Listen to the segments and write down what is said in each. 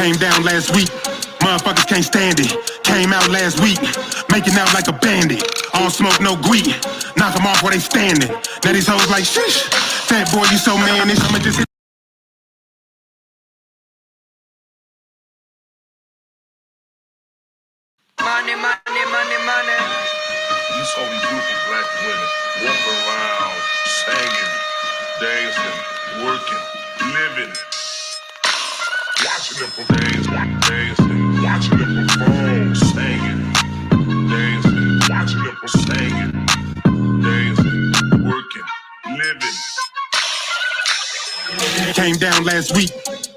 Came down last week, motherfuckers can't stand it. Came out last week, making out like a bandit. All smoke, no greed, knock them off where they standing. Now these hoes like, shish, fat boy, you so mannish, I'ma just hit. Money, money, money, money. You saw these beautiful black women walking around, singing, dancing, working, living. Watching them perform, dancing, watching them perform, singing, dancing, watching them singing, dancing, working, living. Came down last week,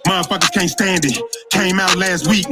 motherfuckers can't stand it. Came out last week,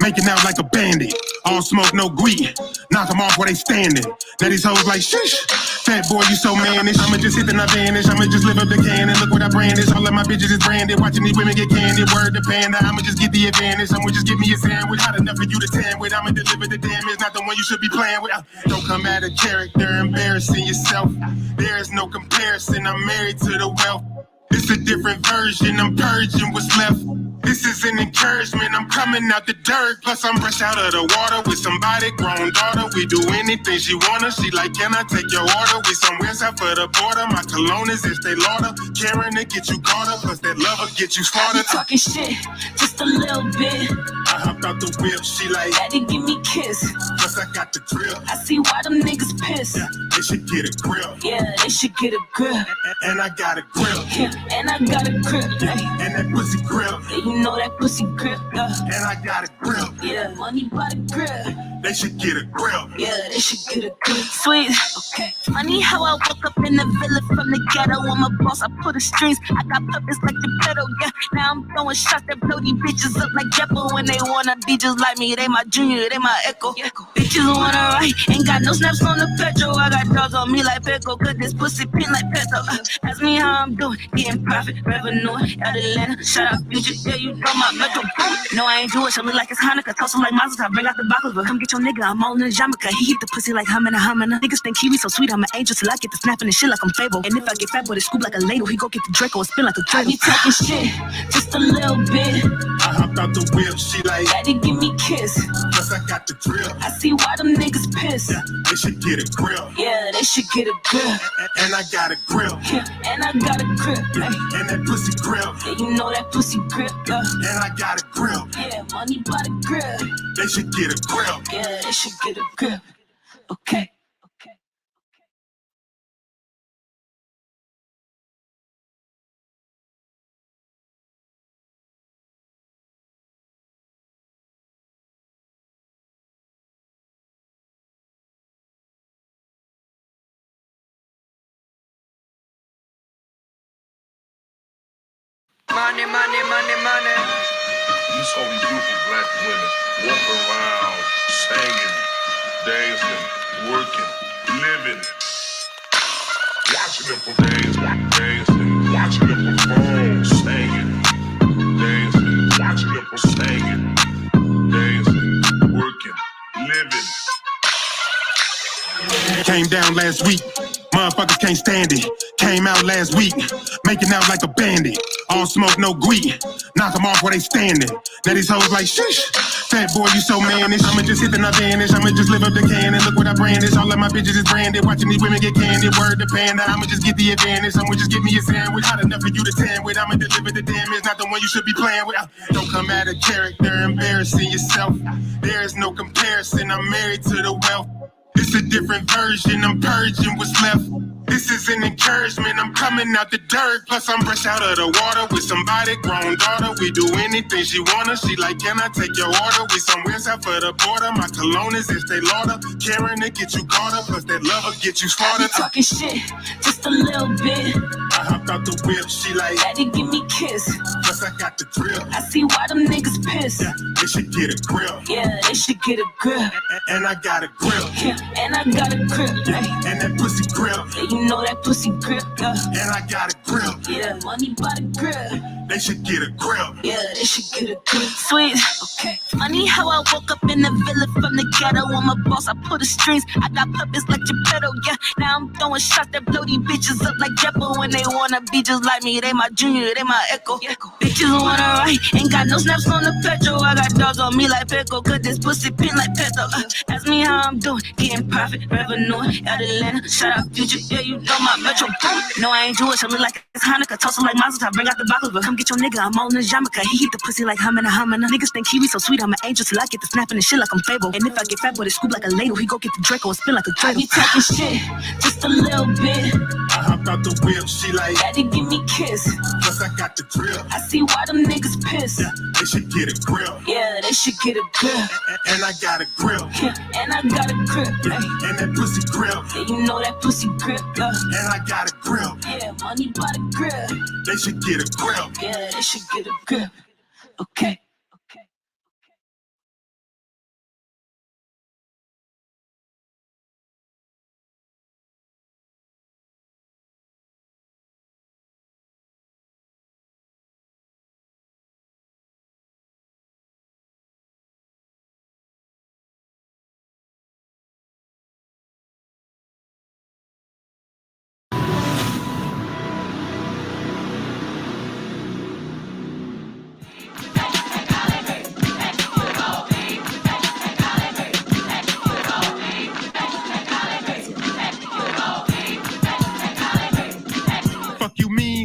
making out like a bandit. All smoke, no greed, knock them off where they standing. Now these hoes like, shish, fat boy, you so mannish. I'ma just hit the vanish, I'ma just live up the cannon. Look what I brandish, all of my bitches is branded. Watching these women get candy, word to panda. I'ma just get the advantage, someone just give me a sandwich. Hot enough for you to tan with, I'ma deliver the damage. Not the one you should be playing with. Don't come out of character, embarrassing yourself. There is no comparison, I'm married to the wealth. It's a different version, I'm purging what's left. This is an encouragement, I'm coming out the dirt. Plus I'm fresh out of the water with somebody grown daughter. We do anything she wanna, she like, can I take your order? We somewhere south of the border, my cologne is Estee Lauder. Caring to get you caught up, plus that lover get you slaughtered. Talking shit, just a little bit. I hopped out the whip, she like, Daddy give me kiss. plus I got the drill. I see why them niggas pissed. Yeah, they should get a grill. Yeah, they should get a grill. And I got a grill. Yeah, and I got a grill. And that pussy grill. Yeah, you know that pussy grill. And I got a grill. Yeah, money by the grill. They should get a grill. Yeah, they should get a grill. Sweet. Okay. Funny how I woke up in the villa from the ghetto. I'm a boss, I pull the strings. I got puppets like the pedal. Yeah, now I'm throwing shots that blow these bitches up like Jepo. When they wanna be just like me, they my junior, they my echo. Bitches wanna ride, ain't got no snaps on the petrol. I got dogs on me like Petco, cause this pussy pin like petrol. Ask me how I'm doing, getting profit, revenue out Atlanta. Shout out Future, yeah, you know my metro. No, I ain't Jewish, I look like it's Hanukkah. Toast him like Mazel Tov, bring out the bottles, but come get your nigga, I'm all in the Jamaica. He eat the pussy like humana. Niggas think he be so sweet, I'm an angel till I get the snapping and shit like I'm Fable. And if I get fat boy, they scoop like a ladle. He go get the Draco and spin like a Draco. I be talking shit, just a little bit. I hopped out the whip, she like, Daddy give me kiss. plus I got the drill. I see why them niggas pissed. Yeah, they should get a grill. Yeah, they should get a grill. And I got a grill. Yeah, and I got a grill. And that pussy grill. Yeah, you know that pussy grill. And I got a grill. Yeah, money by the grill. They should get a grill. Yeah, they should get a grill. Okay. Money, money, money, money. You saw these beautiful black women walking around, singing, dancing, working, living. Watching them perform, dancing, watching them perform, singing, dancing, watching them singing, dancing, working, living. Came down last week, motherfuckers can't stand it. Came out last week, making out like a bandit. All smoke, no greed, knock them off where they standing. Now these hoes like, shish, fat boy, you so mannish. I'ma just hit the vanish, I'ma just live up the cannon. Look what I brandish, all of my bitches is branded. Watching these women get candy, word to panda. I'ma just get the advantage, someone just give me a sandwich. Hot enough for you to tan with, I'ma deliver the damage. Not the one you should be playing with. Don't come out of character, embarrassing yourself. There is no comparison, I'm married to the wealth. It's a different version, I'm purging what's left. This is an encouragement, I'm coming out the dirt. Plus I'm fresh out of the water with somebody grown daughter. We do anything she wanna, she like, can I take your order? We somewhere south of the border, my cologne is Estee Lauder. Caring to get you caught up, plus that lover get you slaughtered. Talking shit, just a little bit. I hopped out the whip, she like, Daddy give me kiss. plus I got the drill. I see why them niggas pissed. Yeah, they should get a grill. Yeah, they should get a grill. And I got a grill. Yeah, and I got a grill. And that pussy grill. Yeah, you know that pussy grill. And I got a grill. Yeah, money by the grill. They should get a grill. Yeah, they should get a grill. Sweet. Okay. Funny how I woke up in the villa from the ghetto. I'm a boss, I pull the strings. I got puppets like Geppetto. Yeah, now I'm throwing shots that blow these bitches up like Jepo. and they wanna be just like me. They my junior, they my echo. Bitches wanna ride, ain't got no snaps on the petrol. I got dogs on me like Petco, cause this pussy pin like Petco. Ask me how I'm doing, getting profit, revenue out Atlanta. Shout out Future, yeah, you know my metro. No, I ain't Jewish, I look like it's Hanukkah. Toast like Mazel Tov, bring out the baklava. Come get your nigga, I'm on this yarmulke. He eat the pussy like humana. Niggas think he be so sweet, I'm an angel till I get the snapping and shit like I'm Fable. And if I get fat boy, they scoop like a ladle. He go get the Draco and spin like a dreidel. I be talking shit, just a little bit. I hopped out the whip, she like, Daddy give me kiss. plus I got the grill. I see why them niggas pissed. Yeah, they should get a grill. Yeah, they should get a grill. And I got a grill. Yeah, and I got a grip. And that pussy grill. Yeah, you know that pussy grip. And I got a grill. Yeah, money by the grill. They should get a grill. Yeah, they should get a grip. Okay.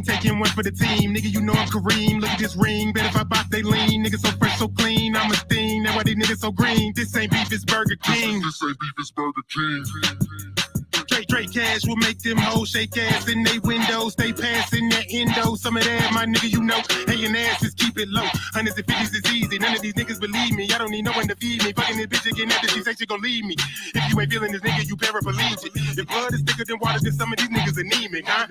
Taking one for the team, nigga, you know I'm Kareem. Look at this ring, bet if I bop, they lean. Nigga so fresh, so clean, I'm a sting. That why these niggas so green. This ain't beef, it's Burger King. This ain't beef, it's Burger King. Straight cash will make them hoes shake ass in they windows. Stay passing that endo. Some of that, my nigga, you know. Hayin' asses, keep it low. Hundreds and fifties is easy. None of these niggas believe me. I don't need no one to feed me. Fucking this bitch again after she say she gon' leave me. If you ain't feeling this nigga, you paraplegic. If blood is thicker than water, then some of these niggas anemic, huh?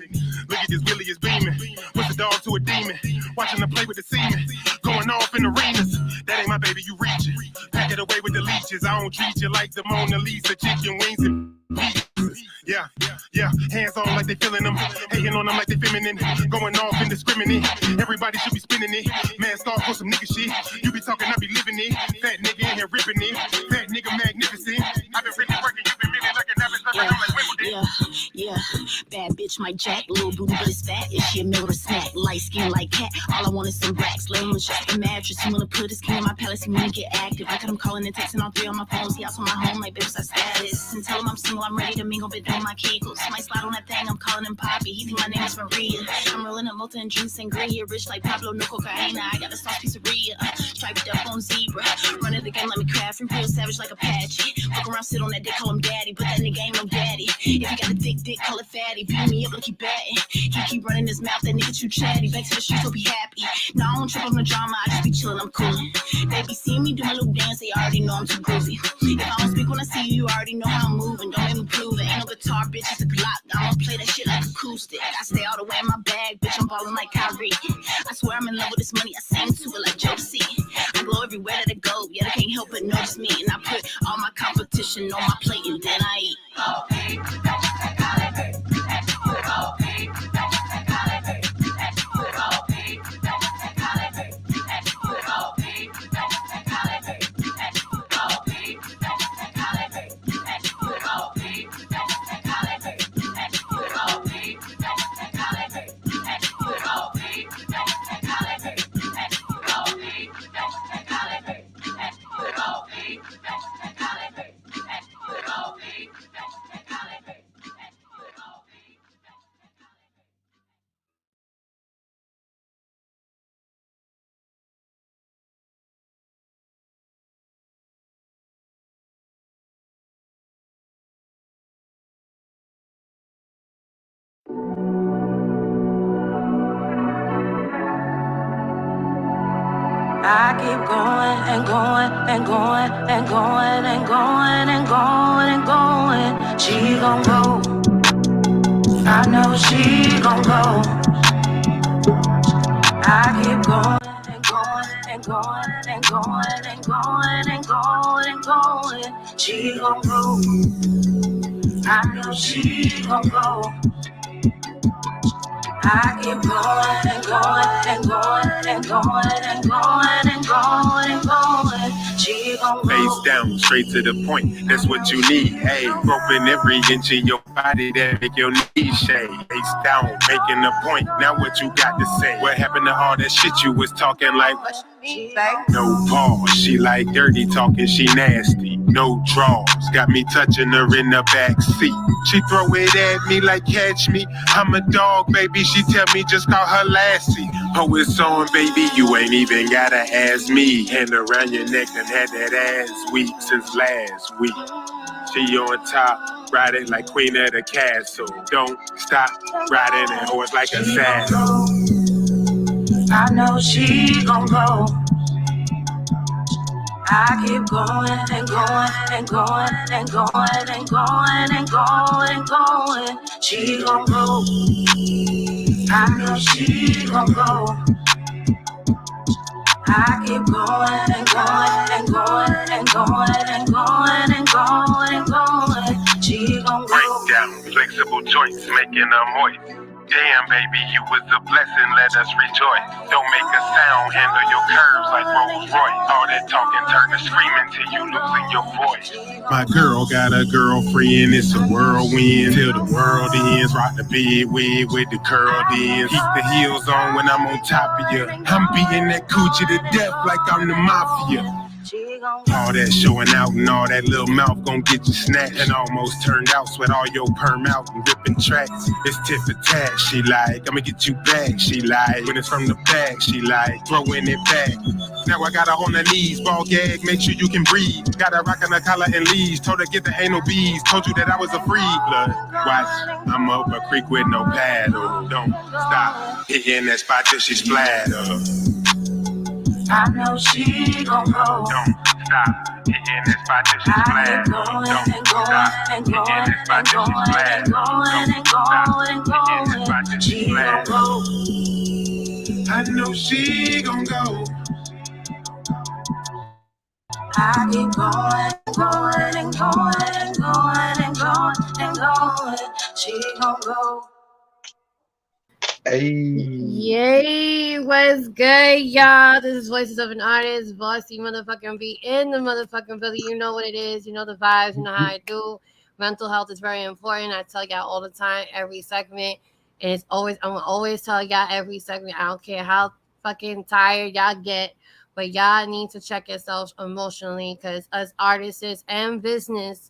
Look at this Willie is beaming. What's a dog to a demon? Watching them play with the semen. Going off in arenas. That ain't my baby, you reaching. Pack it away with the leeches. I don't treat you like the Mona Lisa. Chicken wings and pieces. Yeah, hands on like they feeling them, hating on them like they feminine, going off indiscriminate. Everybody should be spinning it. Man, start for some nigga shit. You be talking, I be living it. Fat nigga in here ripping it. Fat nigga magnificent. I've been really working, you been really looking at me, like I'm like Wimbledon. Yeah, bad bitch might jack, little booty but it's fat. Is she a meal or a snack? Light skin like cat. All I want is some racks. Let him just the mattress. You wanna put his king in my palace? You wanna get active? I got him calling and texting all three on my phones. He also my home like bitch, I status. And tell him I'm single, I'm ready to mingle, but doing my kegels. Might slide on that thing, I'm calling him Poppy. He think my name is Maria. I'm rolling up Malta and drinks and sangria. Rich like Pablo, no cocaine. I got a sauce pizzeria. Striped up on zebra. Running the game, let me craft. Free real savage like Apache. Fuck around, sit on that dick, call him daddy. But that nigga ain't no daddy. If you got a dick, call it fatty. Beat me up like he batting. He keep running his mouth, that nigga too chatty. Back to the streets, he'll be happy. No, I don't trip on the drama, I just be chillin', I'm coolin'. They be seeing me do my little dance, they already know I'm too groovy. If I don't speak when I see you, you already know how I'm moving. Don't make me prove it. Ain't no guitar, bitch, it's a Glock. I don't play that shit like acoustic. I stay all the way in my bag, bitch, I'm ballin' like Kyrie. I swear I'm in love with this money, I sing to it like Josie. I glow everywhere that I go, yeah, they can't help but notice me. And I put all my competition on my plate and then I eat. I keep going and going and going and going and going and going and going. She gon' go. I know she gon' go. I keep going and going and going and going and going and going and going. She gon' go. I know she gon' go. I keep going and going and going and going and going and going and going. She gon' Face go. down, straight to the point. That's what you need. Hey, groping every inch of your body that make your knees shake. Face down, making a point. Now what you got to say? What happened to all that shit you was talking like? No pause. She like dirty talking. She nasty. No draws. Got me touching her in the back seat. She throw it at me like catch me. I'm a dog, baby. She tell me just call her Lassie. Oh, it's on, baby. You ain't even gotta ask me. Hand around your neck and had that ass weak since last week. She on top, riding like queen of the castle. Don't stop riding that horse like a saddle. I know she gon' go. I keep going and going and going and going and going and going and going. She gon' go. I know she gon' go. I keep going and going and going and going and going and going and going. She gon' go. Breakdown, flexible joints, making her moist. Damn, baby, you was a blessing, let us rejoice. Don't make a sound, handle your curves like Rolls Royce. All that talking turn to screaming till you losing your voice. My girl got a girlfriend, it's a whirlwind. Till the world ends, rock the bed wig with the curled ends. Keep the heels on when I'm on top of you. I'm beating that coochie to death like I'm the mafia. All that showing out and all that little mouth gon' get you snatched. And almost turned out, sweat all your perm out and ripping tracks. It's tit for tat, she like, I'ma get you back, she like. When it's from the back, she like, throwing it back. Now I got her on her knees, ball gag, make sure you can breathe. Got her rocking her collar and leaves, told her get the anal beads. Told you that I was a free blood. Watch, I'm up a creek with no paddle. Don't stop hitting that spot till she splatter. I know she gon' go. Don't stop hitting that spot till she splatter. Don't stop hitting that spot till she splatter. Don't stop hitting that spot till she splatter. I know she gon' go. I keep going, going and going and going and going and going. She gon' go. Hey. Yay, what's good, y'all? This is Voices of an Artist, Bossy motherfucking beat in the motherfucking Philly. You know what it is, you know the vibes, you know how I do. Mental health is very important. I tell y'all all the time, every segment. And it's always, I'm gonna always tell y'all every segment. I don't care how fucking tired y'all get, but y'all need to check yourselves emotionally, because us artists and business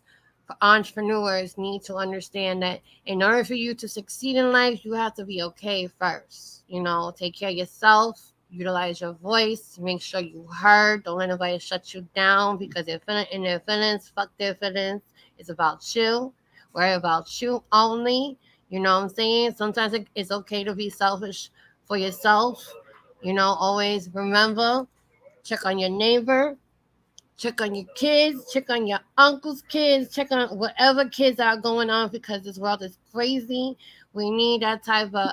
entrepreneurs need to understand that in order for you to succeed in life, you have to be okay first. You know, take care of yourself, utilize your voice, make sure you heard. Don't let nobody shut you down because they're in their feelings. Fuck their feelings. It's about you. Worry about you only. You know what I'm saying? Sometimes it's okay to be selfish for yourself. You know, always remember, check on your neighbor. Check on your kids, check on your uncle's kids, check on whatever kids are going on, because this world is crazy. We need that type of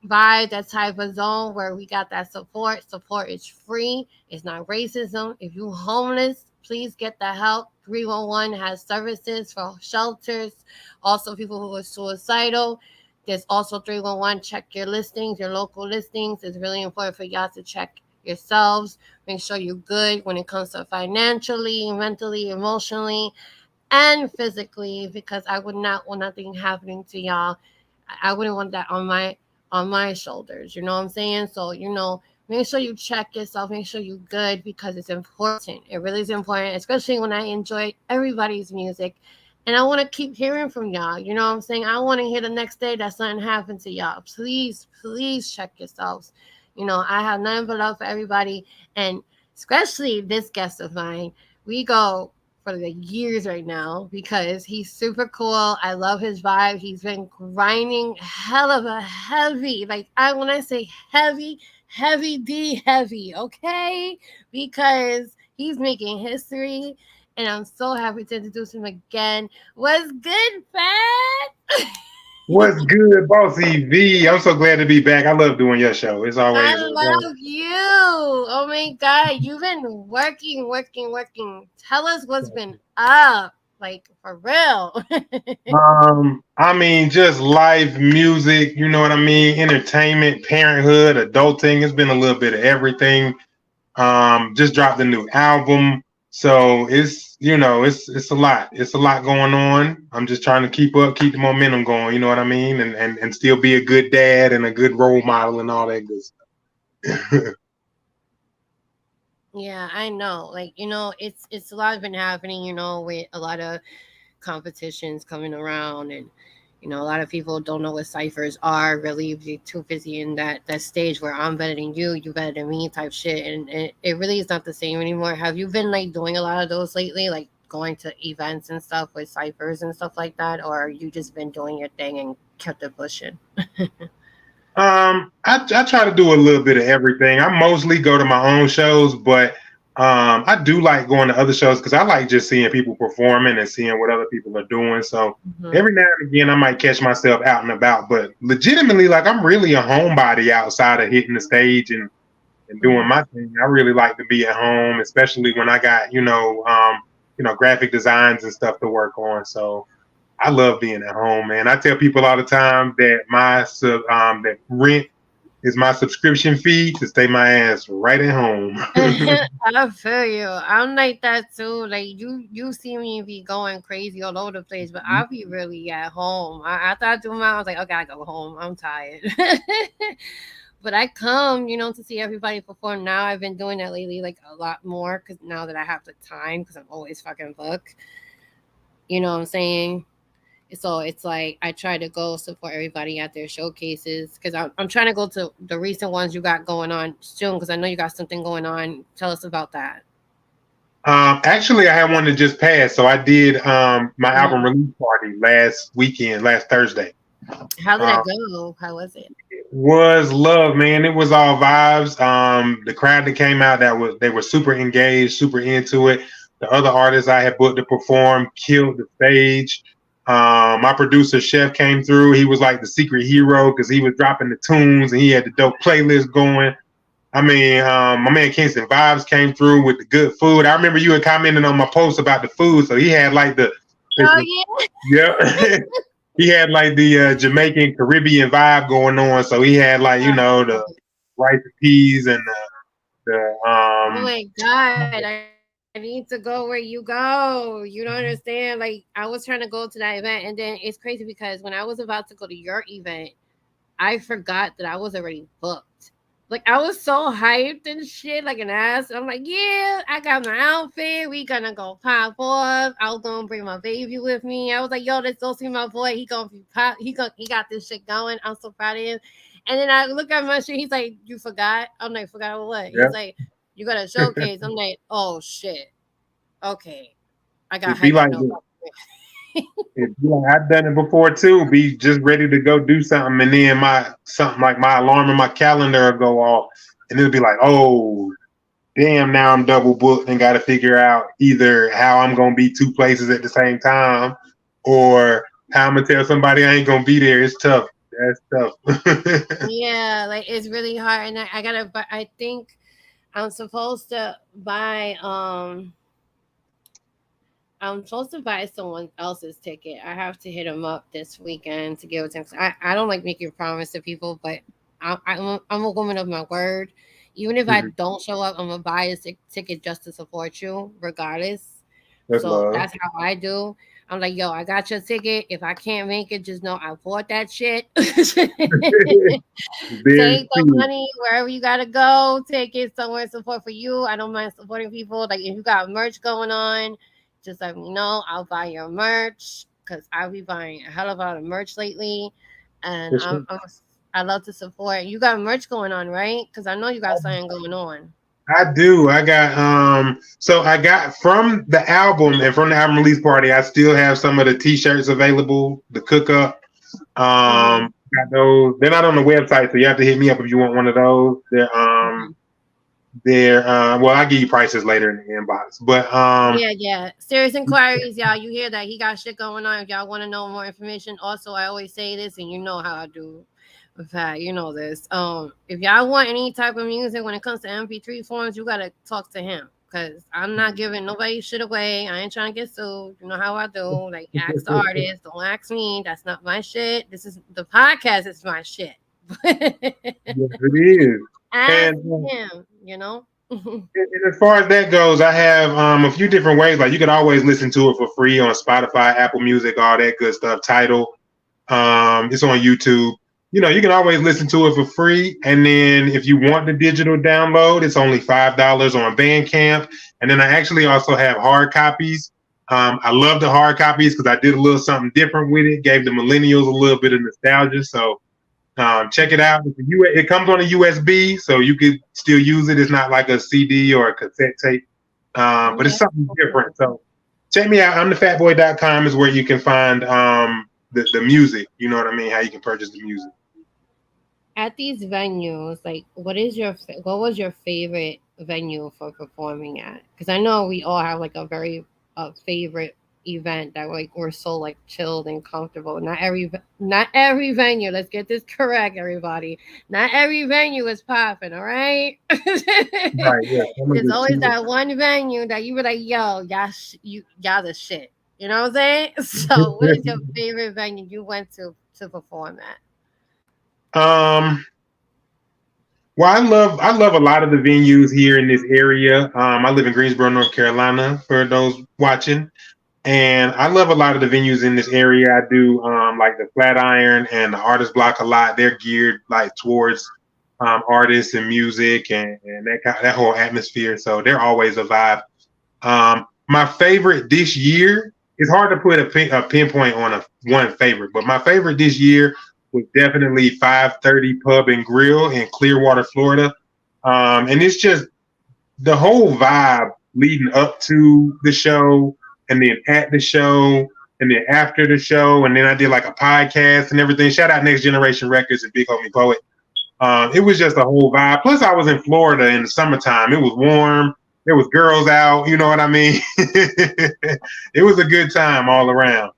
vibe, that type of zone where we got that support. Support is free. It's not racism. If you're homeless, please get the help. 311 has services for shelters. Also, people who are suicidal. There's also 311. Check your listings, your local listings. It's really important for y'all to check yourselves. Make sure you're good when it comes to financially, mentally, emotionally, and physically, because I would not want nothing happening to y'all. I wouldn't want that on my shoulders. You know what I'm saying? So, you know, make sure you check yourself, make sure you're good, because it's important. It really is important, especially when I enjoy everybody's music. And I want to keep hearing from y'all. You know what I'm saying? I want to hear the next day that something happened to y'all. Please, please check yourselves. You know, I have nothing but love for everybody, and especially this guest of mine. We go for the years right now because he's super cool. I love his vibe. He's been grinding hell of a heavy, like when I say heavy, okay? Because he's making history, and I'm so happy to introduce him again. What's good, Fat? What's good, Bossy V? I'm so glad to be back. I love doing your show. It's always. I love you. Oh my God, you've been working. Tell us what's been up, like for real. I mean, just live music. You know what I mean? Entertainment, parenthood, adulting. It's been a little bit of everything. Just dropped a new album. So it's it's a lot. It's a lot going on. I'm just trying to keep the momentum going. You know what I mean, and still be a good dad and a good role model and all that good stuff. Yeah, I know. Like, it's a lot been happening, with a lot of competitions coming around, and a lot of people don't know what ciphers are, really be too busy in that stage where I'm better than you better than me type shit, and it really is not the same anymore. Have you been like doing a lot of those lately, like going to events and stuff with ciphers and stuff like that, or you just been doing your thing and kept it pushing? I try to do a little bit of everything. I mostly go to my own shows, but I do like going to other shows because I like just seeing people performing and seeing what other people are doing. So every now and again, I might catch myself out and about, but legitimately, like I'm really a homebody outside of hitting the stage and doing my thing. I really like to be at home, especially when I got graphic designs and stuff to work on. So I love being at home, man. I tell people all the time that that rent is my subscription fee to stay my ass right at home. I feel you. I'm like that too. Like you see me be going crazy all over the place, but I'll be really at home. After I do I was like, okay, I go home. I'm tired. But I come, to see everybody perform. Now I've been doing that lately, like a lot more, because now that I have the time, because I'm always fucking booked. You know what I'm saying? So it's like I try to go support everybody at their showcases, because I'm trying to go to the recent ones you got going on soon, because I know you got something going on. Tell us about that. Actually, I had one that just passed. So I did my album release party last Thursday. How did it go? How was it? It was love, man. It was all vibes. The crowd that came out, they were super engaged, super into it. The other artists I had booked to perform killed the stage. My producer Chef came through. He was like the secret hero because he was dropping the tunes and he had the dope playlist going. I mean, my man Kingston Vibes came through with the good food. I remember you had commented on my post about the food, so he had like yeah. He had like the Jamaican Caribbean vibe going on. So he had like the rice and peas and the oh my god. I need to go where you go. You don't understand. Like, I was trying to go to that event, and then it's crazy because when I was about to go to your event, I forgot that I was already booked. Like, I was so hyped and shit, like an ass. I'm like, yeah, I got my outfit. We gonna go pop off. I was gonna bring my baby with me. I was like, yo, let's go see my boy. He gonna be pop. He got this shit going. I'm so proud of him. And then I look at my shit. He's like, you forgot? I'm like, forgot what? Yeah. He's like, you got a showcase. I'm like, oh shit. Okay. I got hyped. I've done it before too. Be just ready to go do something, and then my alarm in my calendar will go off, and it'll be like, oh, damn! Now I'm double booked and got to figure out either how I'm gonna be two places at the same time, or how I'm gonna tell somebody I ain't gonna be there. It's tough. That's tough. Yeah, like it's really hard, and I think I'm supposed to buy someone else's ticket. I have to hit them up this weekend to give it to them. I don't like making promises to people, but I'm a woman of my word. Even if I don't show up, I'm gonna buy a ticket just to support you, regardless. That's how I do. I'm like, yo, I got your ticket. If I can't make it, just know I bought that shit. Take the money wherever you gotta go. Take it somewhere support for you. I don't mind supporting people. Like if you got merch going on, just let me know. I'll buy your merch because I'll be buying a hell of a lot of merch lately, and I love to support. You got merch going on, right? Because I know you got something going on. I do. I got so I got from the album and from the album release party, I still have some of the t-shirts available, the cook up. Got those. They're not on the website, so you have to hit me up if you want one of those. They're well, I'll give you prices later in the inbox. But yeah. Serious inquiries, y'all. You hear that? He got shit going on. If y'all want to know more information, also I always say this, and you know how I do. In fact, you know this. If y'all want any type of music when it comes to MP3 forms, you gotta talk to him. Cause I'm not giving nobody shit away. I ain't trying to get sued. You know how I do. Like ask the artist. Don't ask me. That's not my shit. This is the podcast. It's my shit. Yes, it is. Ask him. You know. And as far as that goes, I have a few different ways. Like you can always listen to it for free on Spotify, Apple Music, all that good stuff. Tidal. It's on YouTube. You know, you can always listen to it for free. And then if you want the digital download, it's only $5 on Bandcamp. And then I actually also have hard copies. I love the hard copies because I did a little something different with it, gave the millennials a little bit of nostalgia. So check it out. It comes on a USB, so you could still use it. It's not like a CD or a cassette tape, but it's something different. So check me out. I'mTheFatBoy.com is where you can find the music. You know what I mean? How you can purchase the music. At these venues, like, what was your favorite venue for performing at? Because I know we all have like a very favorite event that like we're so like chilled and comfortable. Not every venue. Let's get this correct, everybody. Not every venue is popping. All right. Right. Yeah. There's always that one venue that you were like, yo, y'all the shit. You know what I'm saying? So, what is your favorite venue you went to perform at? Well, I love a lot of the venues here in this area. I live in Greensboro, North Carolina, for those watching. And I love a lot of the venues in this area. I do like the Flatiron and the Artist Block a lot. They're geared like towards artists and music and that whole atmosphere. So they're always a vibe. My favorite this year, it's hard to put a pinpoint on one favorite, but my favorite this year was definitely 530 Pub and Grill in Clearwater, Florida. And it's just the whole vibe leading up to the show, and then at the show, and then after the show, and then I did like a podcast and everything. Shout out Next Generation Records and Big Homie Poet. It was just a whole vibe. Plus, I was in Florida in the summertime. It was warm. There was girls out. You know what I mean? It was a good time all around.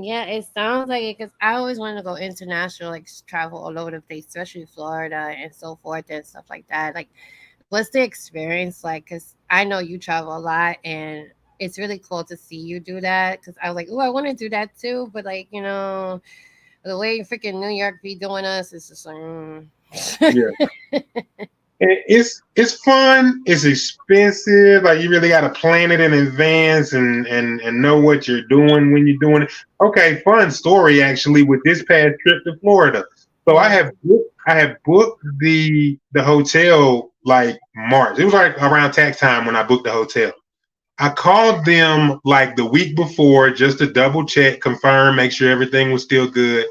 Yeah, it sounds like it because I always wanted to go international, like travel all over the place, especially Florida and so forth and stuff like that. Like, what's the experience like? Because I know you travel a lot and it's really cool to see you do that. Because I was like, oh, I want to do that too. But like, you know, the way freaking New York be doing us, it's just like, Yeah. It's fun. It's expensive. Like you really got to plan it in advance and know what you're doing when you're doing it. Okay, fun story actually with this past trip to Florida. So I have booked the hotel like March. It was like around tax time when I booked the hotel. I called them like the week before just to double check, confirm, make sure everything was still good.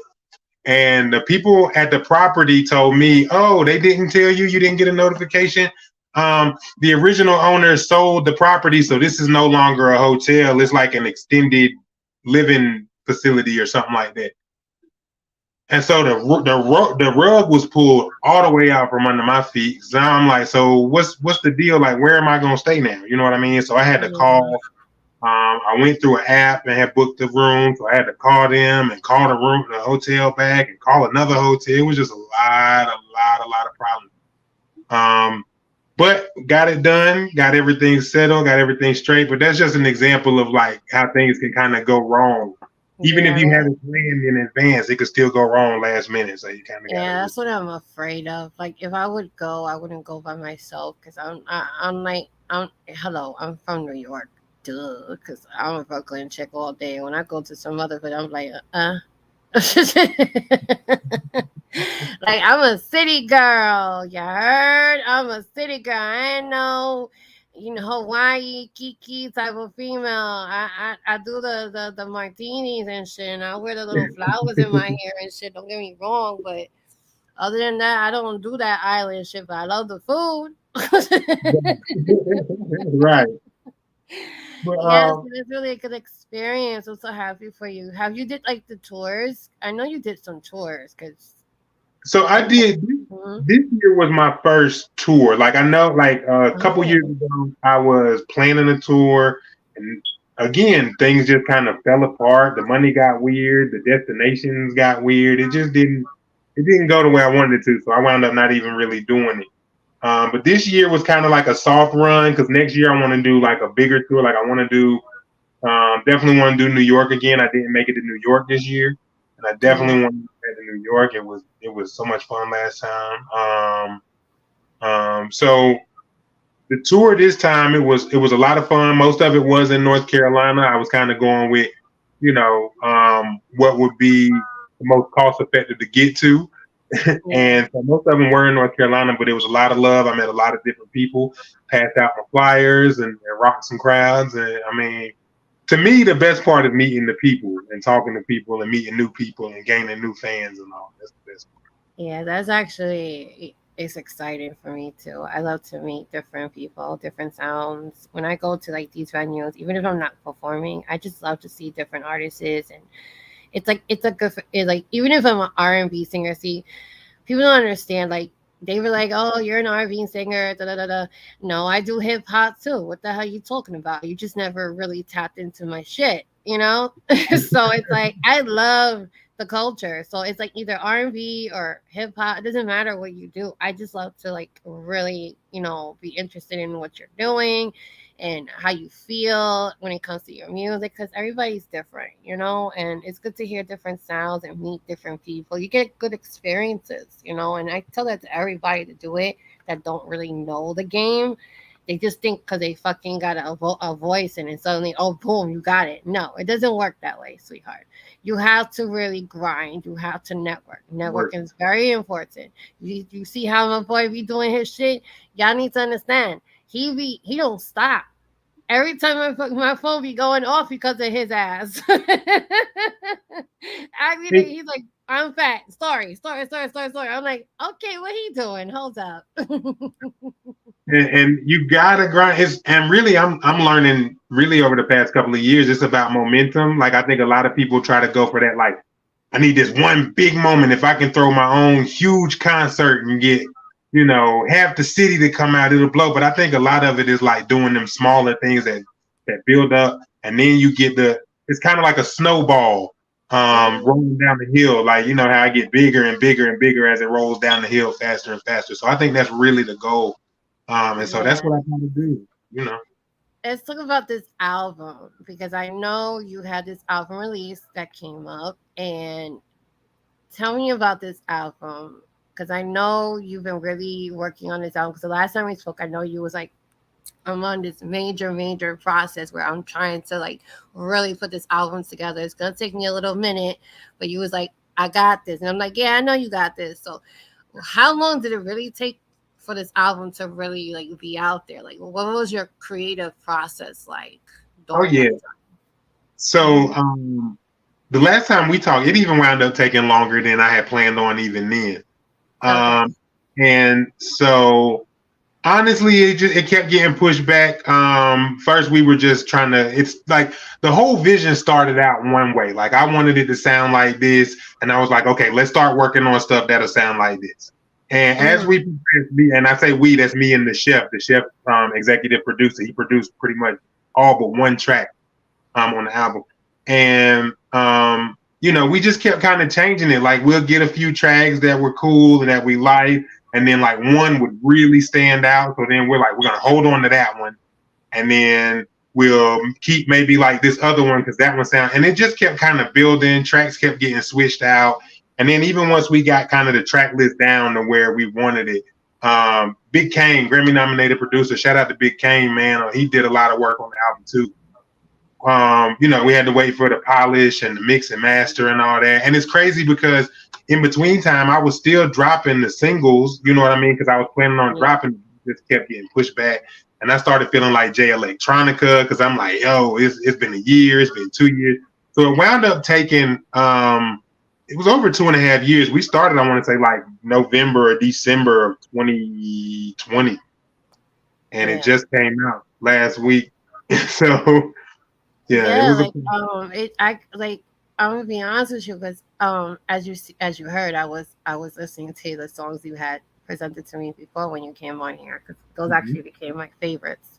And the people at the property told me, oh, they didn't tell you, you didn't get a notification. The original owner sold the property, so this is no longer a hotel. It's like an extended living facility or something like that. And so the rug was pulled all the way out from under my feet. So now I'm like, so what's the deal? Like, where am I gonna stay now? You know what I mean? So I had to call. I went through an app and had booked the room, so I had to call them and call the hotel back and call another hotel. It was just a lot of problems. But got it done, got everything settled, got everything straight. But that's just an example of like how things can kind of go wrong. Even if you haven't planned in advance, it could still go wrong last minute. So you kind of that's what I'm afraid of. Like if I would go, I wouldn't go by myself because I'm from New York. Because I'm a Brooklyn chick all day. When I go to some other place, I'm like, like I'm a city girl. You heard? I'm a city girl. I ain't no, Hawaii Kiki type of female. I do the martinis and shit, and I wear the little flowers in my hair and shit. Don't get me wrong, but other than that, I don't do that island shit. But I love the food. Right. But, yes, it's really a good experience. I'm so happy for you. Have you did like the tours? I know you did some tours because. So I did. This year was my first tour. Like I know, like a couple years ago, I was planning a tour, and again, things just kind of fell apart. The money got weird. The destinations got weird. It just didn't go the way I wanted it to. So I wound up not even really doing it. But this year was kind of like a soft run because next year I want to do like a bigger tour. Like I want to do, definitely want to do New York again. I didn't make it to New York this year, and I definitely want to go to New York. It was so much fun last time. So The tour this time it was a lot of fun. Most of it was in North Carolina. I was kind of going with, what would be the most cost effective to get to. And so most of them were in North Carolina, but it was a lot of love. I met a lot of different people, passed out my flyers and rocked some crowds. And I mean, to me, the best part is meeting the people and talking to people and meeting new people and gaining new fans and all. That's the best part. Yeah, that's actually it's exciting for me too. I love to meet different people, different sounds. When I go to like these venues, even if I'm not performing, I just love to see different artists, and it's a good like even if I'm an R&B singer, see, people don't understand. Like they were like, "Oh, you're an R&B singer." Da, da, da, da. No, I do hip hop too. What the hell are you talking about? You just never really tapped into my shit, So it's like I love the culture. So it's like either R&B or hip hop. It doesn't matter what you do. I just love to like really, be interested in what you're doing and how you feel when it comes to your music, because everybody's different, and it's good to hear different sounds and meet different people. You get good experiences, and I tell that to everybody to do it that don't really know the game. They just think because they fucking got a voice in it, suddenly, oh, boom, you got it. No, it doesn't work that way, sweetheart. You have to really grind. You have to network. Networking is very important. You see how my boy be doing his shit? Y'all need to understand. He don't stop. Every time my phone be going off because of his ass. Actually, he's like, I'm fat. Story. I'm like, okay, what he doing? Hold up. And you gotta grind. And really, I'm learning really over the past couple of years. It's about momentum. Like I think a lot of people try to go for that. Like I need this one big moment. If I can throw my own huge concert and get half the city to come out, it'll blow. But I think a lot of it is like doing them smaller things that build up, and then you get it's kind of like a snowball rolling down the hill. Like how I get bigger and bigger and bigger as it rolls down the hill faster and faster. So I think that's really the goal. And so that's what I try to do, Let's talk about this album, because I know you had this album release that came up, and tell me about this album, because I know you've been really working on this album. Because the last time we spoke, I know you was like, I'm on this major process where I'm trying to like really put this album together. It's gonna take me a little minute, but you was like, I got this, and I'm like, yeah, I know you got this. So how long did it really take for this album to really like be out there? Like, what was your creative process like? Oh yeah. So the last time we talked, it even wound up taking longer than I had planned on even then. And so honestly, it kept getting pushed back. First we were just trying to, it's like the whole vision started out one way. Like I wanted it to sound like this, and I was like, okay, let's start working on stuff that'll sound like this. And as we, and I say we, that's me and the chef executive producer. He produced pretty much all but one track on the album. And we just kept kind of changing it. Like we'll get a few tracks that were cool and that we like, and then like one would really stand out. So then we're gonna hold on to that one, and then we'll keep maybe like this other one because that one sound. And it just kept kind of building. Tracks kept getting switched out. And then even once we got kind of the track list down to where we wanted it, Big Kane, Grammy nominated producer, shout out to Big Kane, man. He did a lot of work on the album too. We had to wait for the polish and the mix and master and all that. And it's crazy because in between time, I was still dropping the singles, you know what I mean? Because I was planning on dropping, just kept getting pushed back. And I started feeling like Jay Electronica because I'm like, yo, it's been a year, it's been 2 years. So it wound up taking, it was over 2.5 years. We started, I want to say like November or December of 2020. And it just came out last week. So yeah, it was I'm gonna be honest with you, because as you heard, I was listening to the songs you had presented to me before when you came on here, because those actually became my favorites.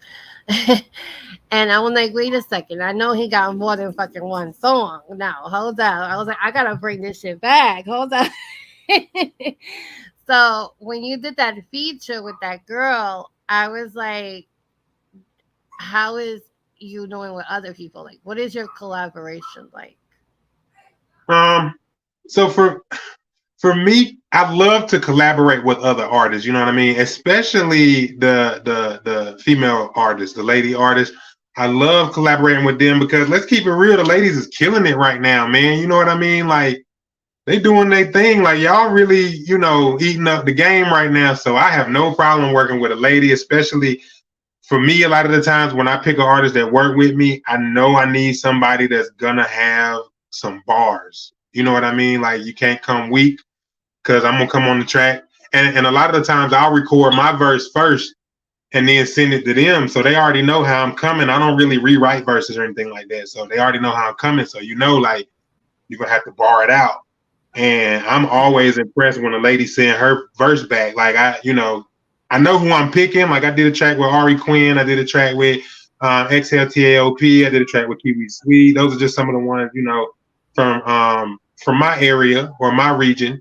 And I was like, wait a second, I know he got more than fucking one song. Now hold up, I was like, I gotta bring this shit back. Hold up. So when you did that feature with that girl, I was like, how is you doing with other people? Like, what is your collaboration like? So for me, I love to collaborate with other artists. You know what I mean? Especially the female artists, the lady artists. I love collaborating with them because let's keep it real, the ladies is killing it right now, man. You know what I mean? Like they doing their thing. Like y'all really, you know, eating up the game right now. So I have no problem working with a lady, especially for me. A lot of the times when I pick an artist that work with me, I know I need somebody that's gonna have some bars. You know what I mean? Like you can't come weak because I'm gonna come on the track. And a lot of the times I'll record my verse first and then send it to them. So they already know how I'm coming. I don't really rewrite verses or anything like that. So they already know how I'm coming. So you know, like you're gonna have to bar it out. And I'm always impressed when a lady send her verse back. Like I know who I'm picking. Like I did a track with Ari Quinn. I did a track with XLTAOP. I did a track with Kiwi Sweet. Those are just some of the ones, you know, from my area or my region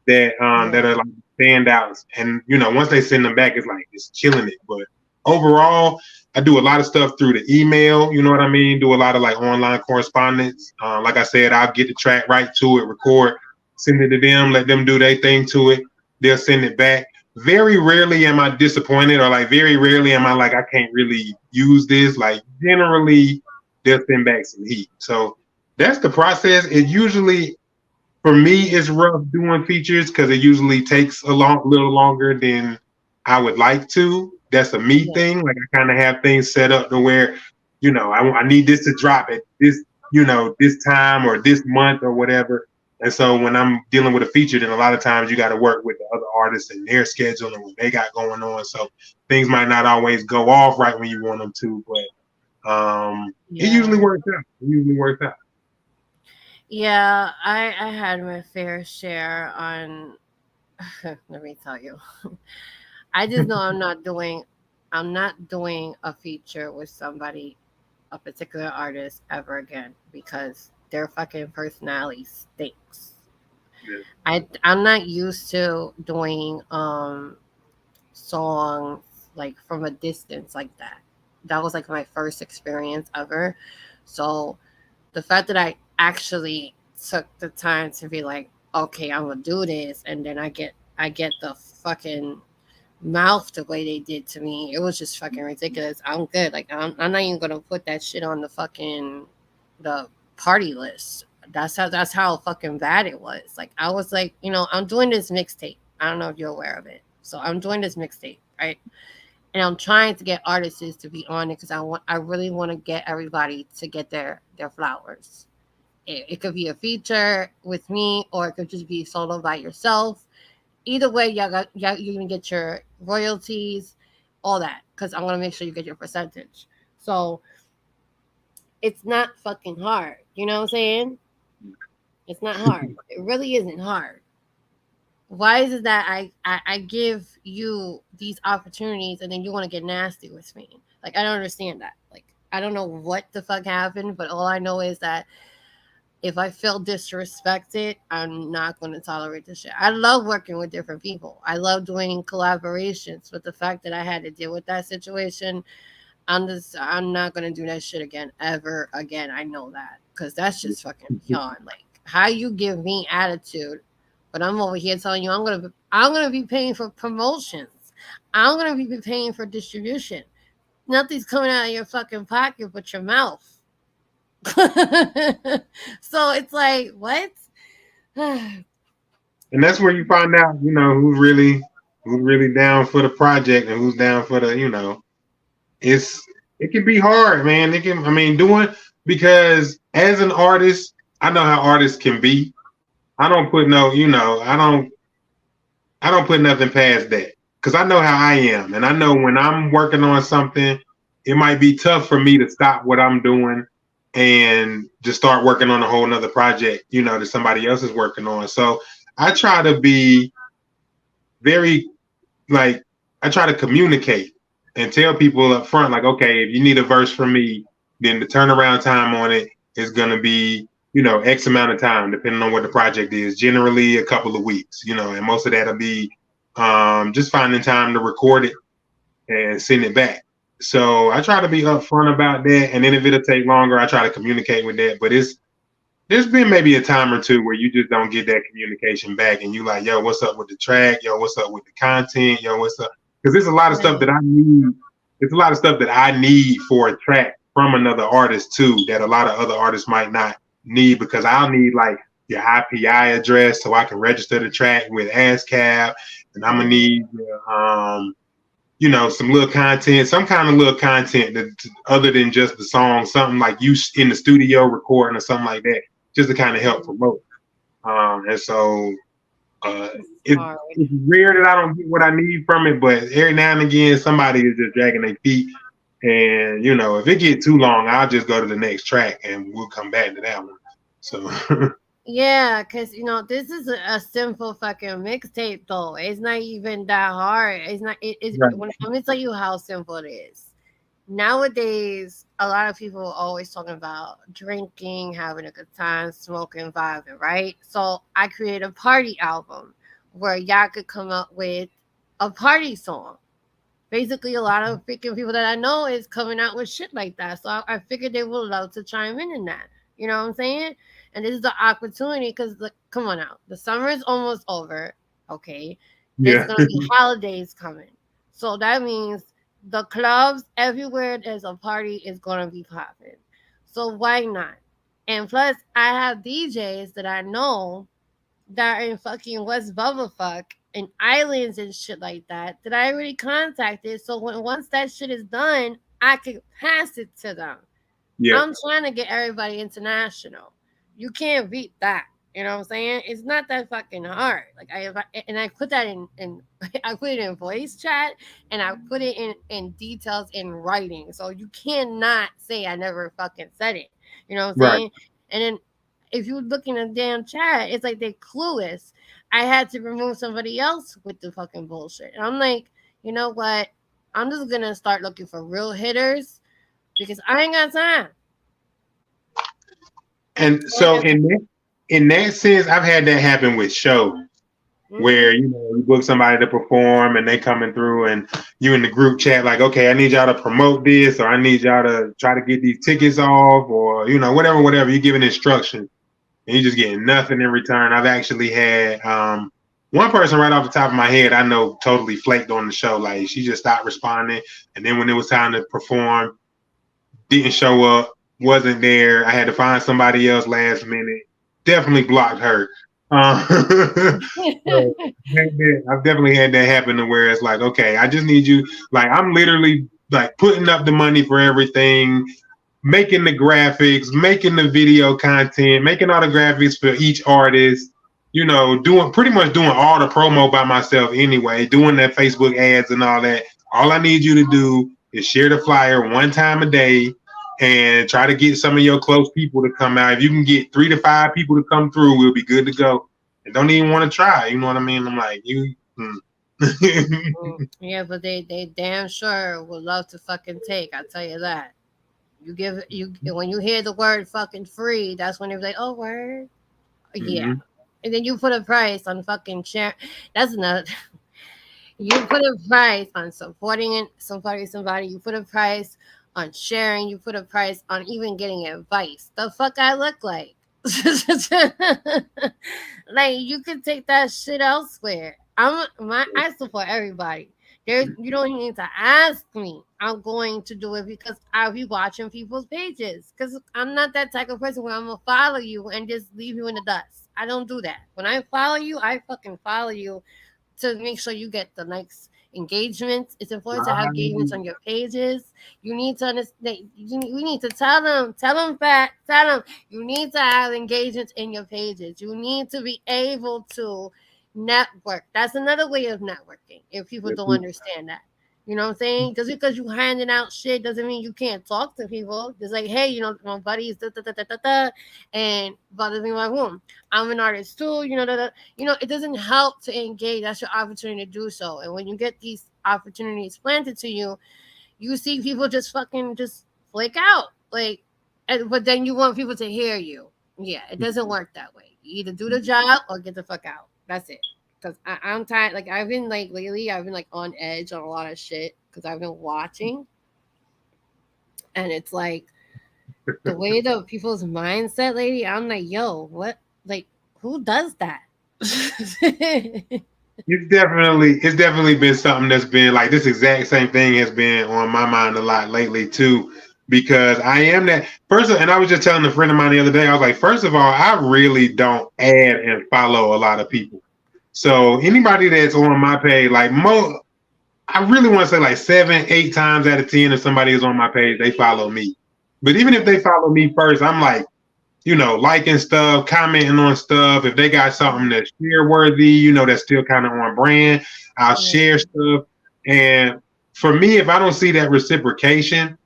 that that are like standouts. And you know, once they send them back, it's like it's killing it. But overall, I do a lot of stuff through the email. You know what I mean? Do a lot of like online correspondence. Like I said, I'll get the track right to it, record, send it to them, let them do their thing to it. They'll send it back. Very rarely am I disappointed, or like very rarely am I like I can't really use this. Like generally, they'll send back some heat. So that's the process. It usually, for me, it's rough doing features because it usually takes a little longer than I would like to. That's a me thing. Like I kind of have things set up to where, you know, I need this to drop at this, you know, this time or this month or whatever. And so when I'm dealing with a feature, then a lot of times you got to work with the other artists and their schedule and what they got going on. So things might not always go off right when you want them to, but it usually works out. Yeah, I had my fair share on. Let me tell you, I just know I'm not doing a feature with somebody, a particular artist, ever again because their fucking personality stinks. Yeah. I'm not used to doing songs like from a distance like that. That was like my first experience ever. So the fact that I actually took the time to be like, okay, I'm gonna do this, and then I get the fucking mouth the way they did to me. It was just fucking ridiculous. I'm good. Like I'm not even gonna put that shit on the party list. That's how fucking bad it was. Like I was like, you know, I'm doing this mixtape. I don't know if you're aware of it. So I'm doing this mixtape, right? And I'm trying to get artists to be on it because I really want to get everybody to get their flowers. It could be a feature with me, or it could just be solo by yourself. Either way, you're gonna get your royalties, all that, because I'm gonna make sure you get your percentage. So it's not fucking hard. You know what I'm saying? It's not hard. It really isn't hard. Why is it that I give you these opportunities and then you want to get nasty with me? Like I don't understand that. Like I don't know what the fuck happened, but all I know is that if I feel disrespected, I'm not going to tolerate this shit. I love working with different people. I love doing collaborations, but the fact that I had to deal with that situation, I'm not going to do that shit again, ever again. I know that because that's just fucking beyond. Like how you give me attitude, but I'm over here telling you I'm gonna be paying for promotions. I'm gonna be paying for distribution. Nothing's coming out of your fucking pocket but your mouth. So it's like, what? And that's where you find out, you know, who's really down for the project and who's down for the, you know, it can be hard, man. Because as an artist, I know how artists can be. I don't put nothing past that because I know how I am. And I know when I'm working on something, it might be tough for me to stop what I'm doing and just start working on a whole nother project, you know, that somebody else is working on. So I try to be I try to communicate and tell people up front, like, okay, if you need a verse from me, then the turnaround time on it is going to be, you know, X amount of time, depending on what the project is, generally a couple of weeks, you know, and most of that'll be just finding time to record it and send it back. So I try to be upfront about that. And then if it'll take longer, I try to communicate with that. But there's been maybe a time or two where you just don't get that communication back, and you like, yo, what's up with the track? Yo, what's up with the content? Yo, what's up? Because there's a lot of stuff that I need. There's a lot of stuff that I need for a track from another artist too, that a lot of other artists might not need, because I'll need like your IPI address so I can register the track with ASCAP, and I'm gonna need you know, some little content, some kind of little content that other than just the song, something like you in the studio recording or something like that, just to kind of help promote. And so it's rare that I don't get what I need from it, but every now and again, somebody is just dragging their feet. And, you know, if it get too long, I'll just go to the next track and we'll come back to that one. So Yeah, because you know this is a simple fucking mixtape though. It's not even that hard. It's not. It's. right. Let me tell you how simple it is. Nowadays, a lot of people are always talking about drinking, having a good time, smoking, vibing, right? So I create a party album where y'all could come up with a party song. Basically, a lot of freaking people that I know is coming out with shit like that. So I figured they would love to chime in that. You know what I'm saying? And this is the opportunity because, like, come on out. The summer is almost over. Okay. There's Yeah. going to be holidays coming. So that means the clubs, everywhere there's a party, is going to be popping. So why not? And plus, I have DJs that I know that are in fucking West Bubblefuck and islands and shit like that I already contacted. So once that shit is done, I could pass it to them. Yeah. I'm trying to get everybody international. You can't beat that. You know what I'm saying? It's not that fucking hard. Like I put that in I put it in voice chat and I put it in details in writing. So you cannot say I never fucking said it. You know what I'm Right. saying? And then if you look in the damn chat, it's like they clueless. I had to remove somebody else with the fucking bullshit. And I'm like, you know what? I'm just gonna start looking for real hitters because I ain't got time. And so in that sense, I've had that happen with shows where, you know, you book somebody to perform and they coming through and you in the group chat like, okay, I need y'all to promote this, or I need y'all to try to get these tickets off, or, you know, whatever. You're giving instructions and you're just getting nothing in return. I've actually had one person right off the top of my head I know totally flaked on the show. Like, she just stopped responding, and then when it was time to perform, didn't show up, wasn't there. I had to find somebody else last minute. Definitely blocked her. So, I've definitely had that happen to where it's like, okay, I just need you. Like, I'm literally like putting up the money for everything, making the graphics, making the video content, making all the graphics for each artist. You know, pretty much doing all the promo by myself anyway, doing that Facebook ads and all that. All I need you to do is share the flyer one time a day and try to get some of your close people to come out. If you can get 3 to 5 people to come through, we'll be good to go. And don't even want to try. You know what I mean? I'm like, Yeah, but they damn sure would love to fucking take. I'll tell you that. You when you hear the word fucking free, that's when they're like, oh, word. Yeah. And then you put a price on fucking share. That's another. You put a price on supporting somebody. You put a price on sharing. You put a price on even getting advice. The fuck I look like? Like, you could take that shit elsewhere. I support everybody. You don't need to ask me. I'm going to do it because I'll be watching people's pages. Because I'm not that type of person where I'm gonna follow you and just leave you in the dust. I don't do that. When I follow you, I fucking follow you to make sure you get the next engagements. It's important to have engagements on your pages. You need to understand. We need to tell them. You need to have engagements in your pages. You need to be able to network. That's another way of networking. If people don't understand that, you know what I'm saying? Just because you handing out shit doesn't mean you can't talk to people. Just like, hey, you know, my buddy's and bothers me my room. I'm an artist too, you know, it doesn't help to engage. That's your opportunity to do so. And when you get these opportunities planted to you, you see people just flake out. Like, but then you want people to hear you. Yeah, it doesn't work that way. You either do the job or get the fuck out. That's it. Because I'm tired. Like, I've been like lately, I've been like on edge on a lot of shit because I've been watching. And it's like, the way the people's mindset, lady, I'm like, yo, what? Like, who does that? It's definitely been something that's been like this exact same thing has been on my mind a lot lately too, because I am that person. And I was just telling a friend of mine the other day, I was like, first of all, I really don't add and follow a lot of people. So anybody that's on my page, like I really want to say like 7, 8 times out of 10, if somebody is on my page, they follow me. But even if they follow me first, I'm like, liking stuff, commenting on stuff. If they got something that's share worthy, that's still kind of on brand, I'll share stuff. And for me, if I don't see that reciprocation,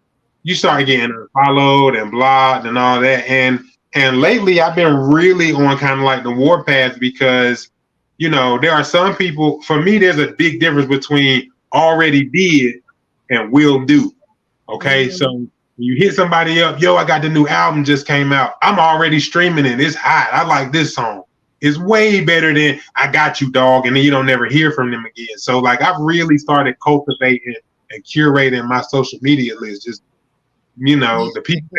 you start getting followed and blocked and all that. And lately I've been really on kind of like the warpath because, there are some people, for me, there's a big difference between already did and will do. Okay. So you hit somebody up, yo, I got the new album just came out. I'm already streaming it. It's hot. I like this song. It's way better than I got you, dog. And then you don't never hear from them again. So like I've really started cultivating and curating my social media list. Just, the people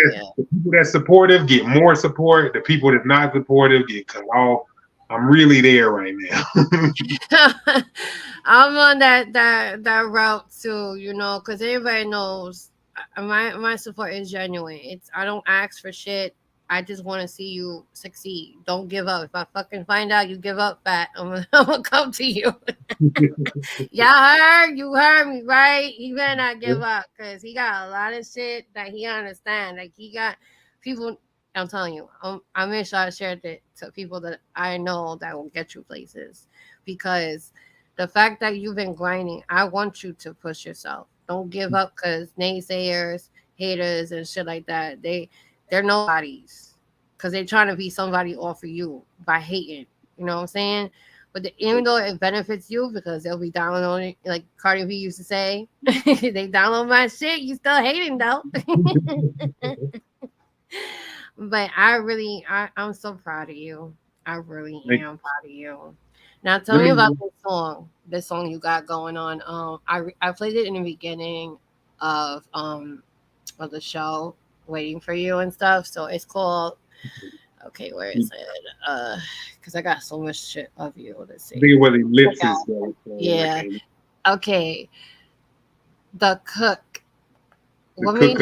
that's supportive get more support. The people that's not supportive get cut off. I'm really there right now. I'm on that route too, because everybody knows my support is genuine. I don't ask for shit. I just want to see you succeed. Don't give up. If I fucking find out you give up, fat, I'm gonna come to you. You heard me, right? He better not give up because he got a lot of shit that he understand. Like he got people. I'm telling you, I make sure I share it to people that I know that will get you places, because the fact that you've been grinding, I want you to push yourself. Don't give up because naysayers, haters, and shit like that, they're nobodies because they're trying to be somebody off of you by hating. You know what I'm saying? But even though it benefits you because they'll be downloading, like Cardi B used to say, they download my shit, you still hating though. But I'm so proud of you. I really am proud of you. Now tell me about this song you got going on. I played it in the beginning of the show, waiting for you and stuff. So it's called. Okay, where is it? Because I got so much shit of you. Let's see. I think it was Ellipsis. Yeah. Okay. The Cook. What made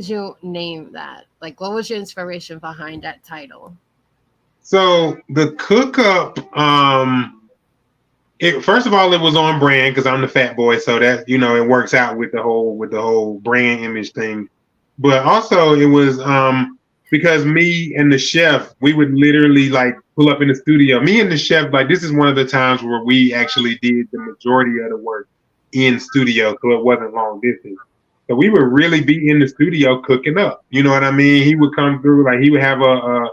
you name that? Like, what was your inspiration behind that title? So the Cook Up, first of all, it was on brand because I'm the fat boy, so that it works out with the whole brand image thing. But also it was because me and the chef, we would literally like pull up in the studio. Me and the chef, like this is one of the times where we actually did the majority of the work in studio, so it wasn't long distance. So we would really be in the studio cooking up. You know what I mean? He would come through, like he would have a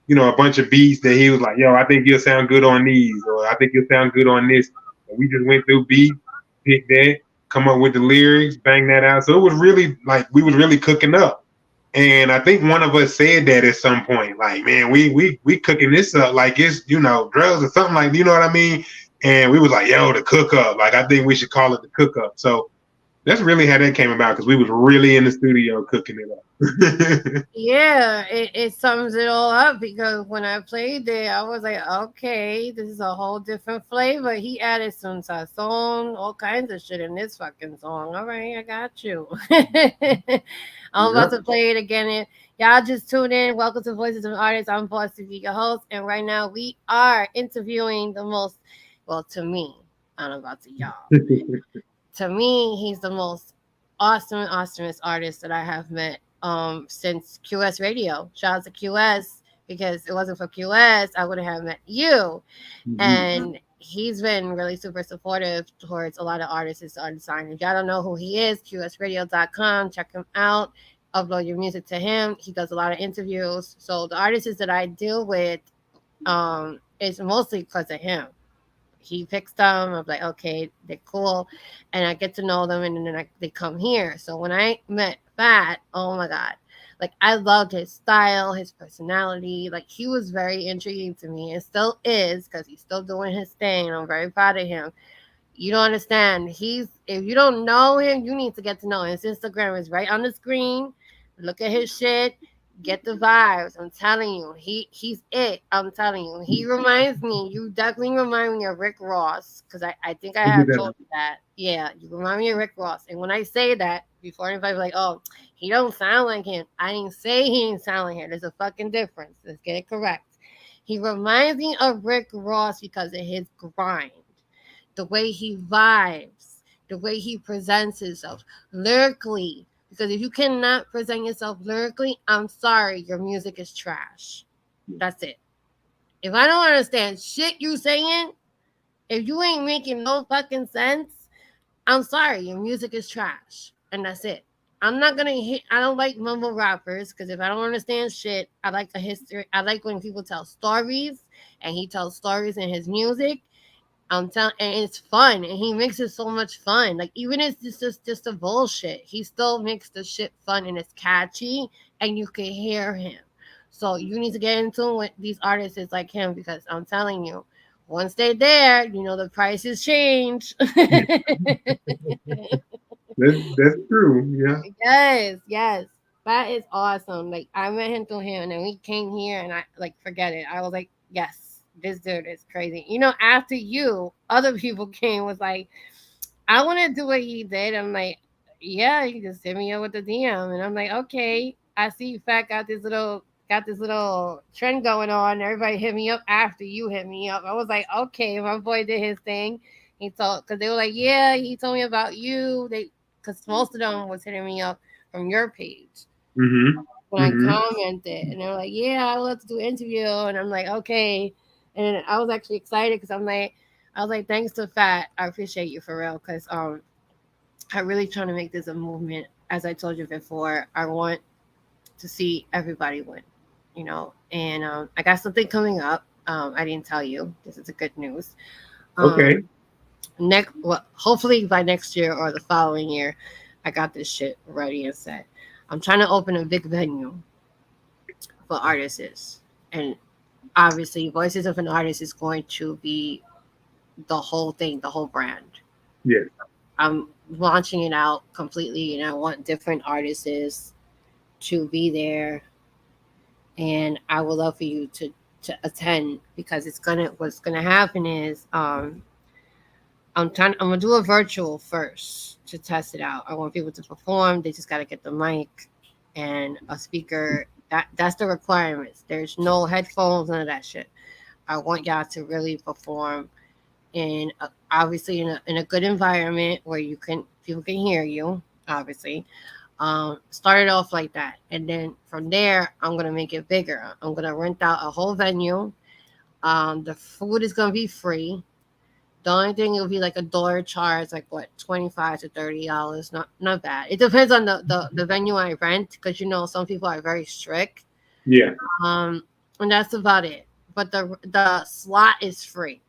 bunch of beats that he was like, yo, I think you'll sound good on these, or I think you'll sound good on this. And we just went through beats, picked that, come up with the lyrics, bang that out. So it was really like we was really cooking up. And I think one of us said that at some point, like, man, we cooking this up like it's, drugs or something like, you know what I mean? And we was like, yo, the cook up. Like, I think we should call it the cook up. So that's really how that came about, because we was really in the studio cooking it up. Yeah, it sums it all up, because when I played it, I was like, okay, this is a whole different flavor. He added some sazon, all kinds of shit in this fucking song. All right, I got you. I'm about to play it again. Y'all just tune in. Welcome to Voices of Artists. I'm Boss TV, your host, and right now we are interviewing the most, well, to me, I don't know about to y'all. To me, he's the most awesomest artist that I have met since QS Radio. Shout out to QS, because it wasn't for QS, I wouldn't have met you. Mm-hmm. And he's been really super supportive towards a lot of artists and designers. If y'all don't know who he is, qsradio.com. Check him out. Upload your music to him. He does a lot of interviews. So the artists that I deal with, it's mostly because of him. He picks them. I'm like, okay, they're cool, and I get to know them, and then they come here. So when I met Fat, oh my god, like I loved his style, his personality. Like he was very intriguing to me, and still is, because he's still doing his thing. And I'm very proud of him. You don't understand. If you don't know him, you need to get to know him. His Instagram is right on the screen. Look at his shit. Get the vibes. I'm telling you, he's it. I'm telling you, he reminds me. You definitely remind me of Rick Ross because I think I He did have that. told you that. Yeah, you remind me of Rick Ross. And when I say that, before anybody be like, oh, he don't sound like him. I didn't say he didn't sound like him. There's a fucking difference. Let's get it correct. He reminds me of Rick Ross because of his grind, the way he vibes, the way he presents himself lyrically. Because if you cannot present yourself lyrically, I'm sorry, your music is trash. That's it. If I don't understand shit you saying, if you ain't making no fucking sense, I'm sorry, your music is trash. And that's it. I'm not gonna hit. I don't like mumble rappers because if I don't understand shit, I like the history. I like when people tell stories, and he tells stories in his music. I'm telling, and it's fun, and he makes it so much fun. Like even if it's just a bullshit, he still makes the shit fun and it's catchy, and you can hear him. So you need to get into with these artists like him because I'm telling you, once they're there, the prices change. That's true. Yeah. Yes. That is awesome. Like I met him through him and then we came here and I like forget it. I was like, yes, this dude is crazy. After you, other people came was like, I want to do what he did. I'm like, yeah, you just hit me up with the DM. And I'm like, okay, I see Fat got this little trend going on. Everybody hit me up after you hit me up. I was like, okay, my boy did his thing. He told because they were like, yeah, he told me about you. Because most of them was hitting me up from your page Mm-hmm. when I Mm-hmm. commented, and they were like, "Yeah, I would love to do an interview," and I'm like, "Okay," and I was actually excited because I was like, "Thanks to Fat, I appreciate you for real," because I'm really trying to make this a movement. As I told you before, I want to see everybody win, and I got something coming up. I didn't tell you. This is a good news. Okay. Well, hopefully by next year or the following year, I got this shit ready and set. I'm trying to open a big venue for artists, and obviously, Voices of an Artist is going to be the whole thing, the whole brand. Yes. I'm launching it out completely, and I want different artists to be there, and I would love for you to attend because what's gonna happen is I'm gonna do a virtual first to test it out. I want people to perform. They just gotta get the mic and a speaker. That's the requirements. There's no headphones, none of that shit. I want y'all to really perform in obviously in a good environment where people can hear you. Obviously, start it off like that, and then from there I'm gonna make it bigger. I'm gonna rent out a whole venue. The food is gonna be free. The only thing it will be like a dollar charge, like what, $25 to $30. Not bad. It depends on the venue I rent because some people are very strict. Yeah. And that's about it. But the slot is free.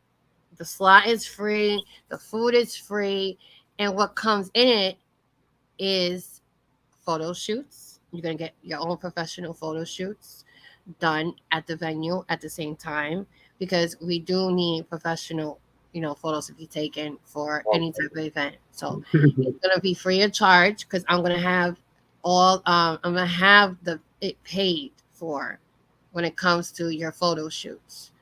The slot is free. The food is free, and what comes in it is photo shoots. You're gonna get your own professional photo shoots done at the venue at the same time because we do need professional photos to be taken for any type of event. So it's gonna be free of charge because I'm gonna have I'm gonna have it paid for when it comes to your photo shoots,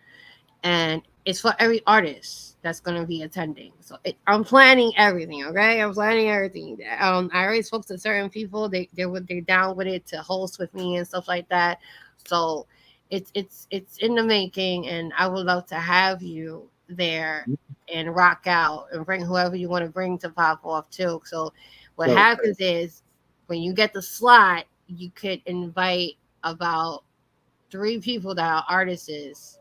and it's for every artist that's gonna be attending. So I'm planning everything. Okay, I'm planning everything. I already spoke to certain people. They're down with it to host with me and stuff like that. So it's in the making, and I would love to have you there and rock out and bring whoever you want to bring to pop off too. So what happens is when you get the slot, you could invite about 3 people that are artists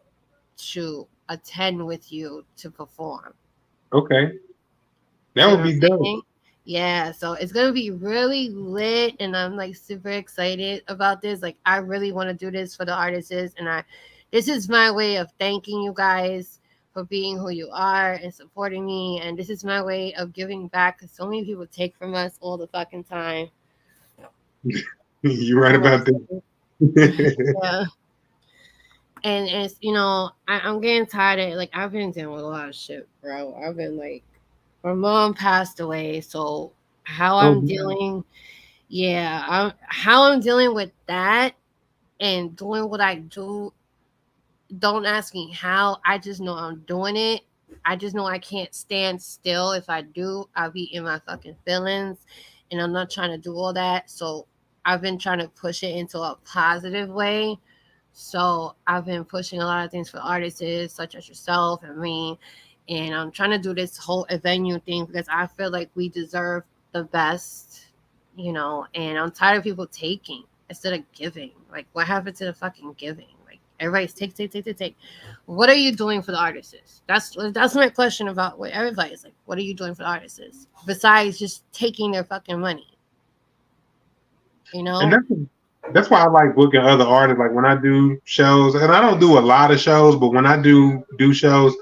to attend with you to perform. Okay. That would be dope. Yeah, so it's gonna be really lit, and I'm like super excited about this. Like, I really want to do this for the artists, and this is my way of thanking you guys for being who you are and supporting me, and this is my way of giving back because so many people take from us all the fucking time. You're right about that. Yeah. And it's I'm getting tired of it. Like, I've been dealing with a lot of shit, bro. I've been like, my mom passed away, so how I'm dealing Yeah, how I'm dealing with that and doing what I do. Don't ask me how. I just know I'm doing it. I just know I can't stand still. If I do, I'll be in my fucking feelings, and I'm not trying to do all that. So I've been trying to push it into a positive way. So I've been pushing a lot of things for artists such as yourself and me, and I'm trying to do this whole venue thing because I feel like we deserve the best, and I'm tired of people taking instead of giving. Like, what happened to the fucking giving? Like, everybody's take. What are you doing for the artists? That's my question about what everybody's like. What are you doing for the artists besides just taking their fucking money? And that's why I like booking other artists. Like when I do shows, and I don't do a lot of shows, but when I do shows,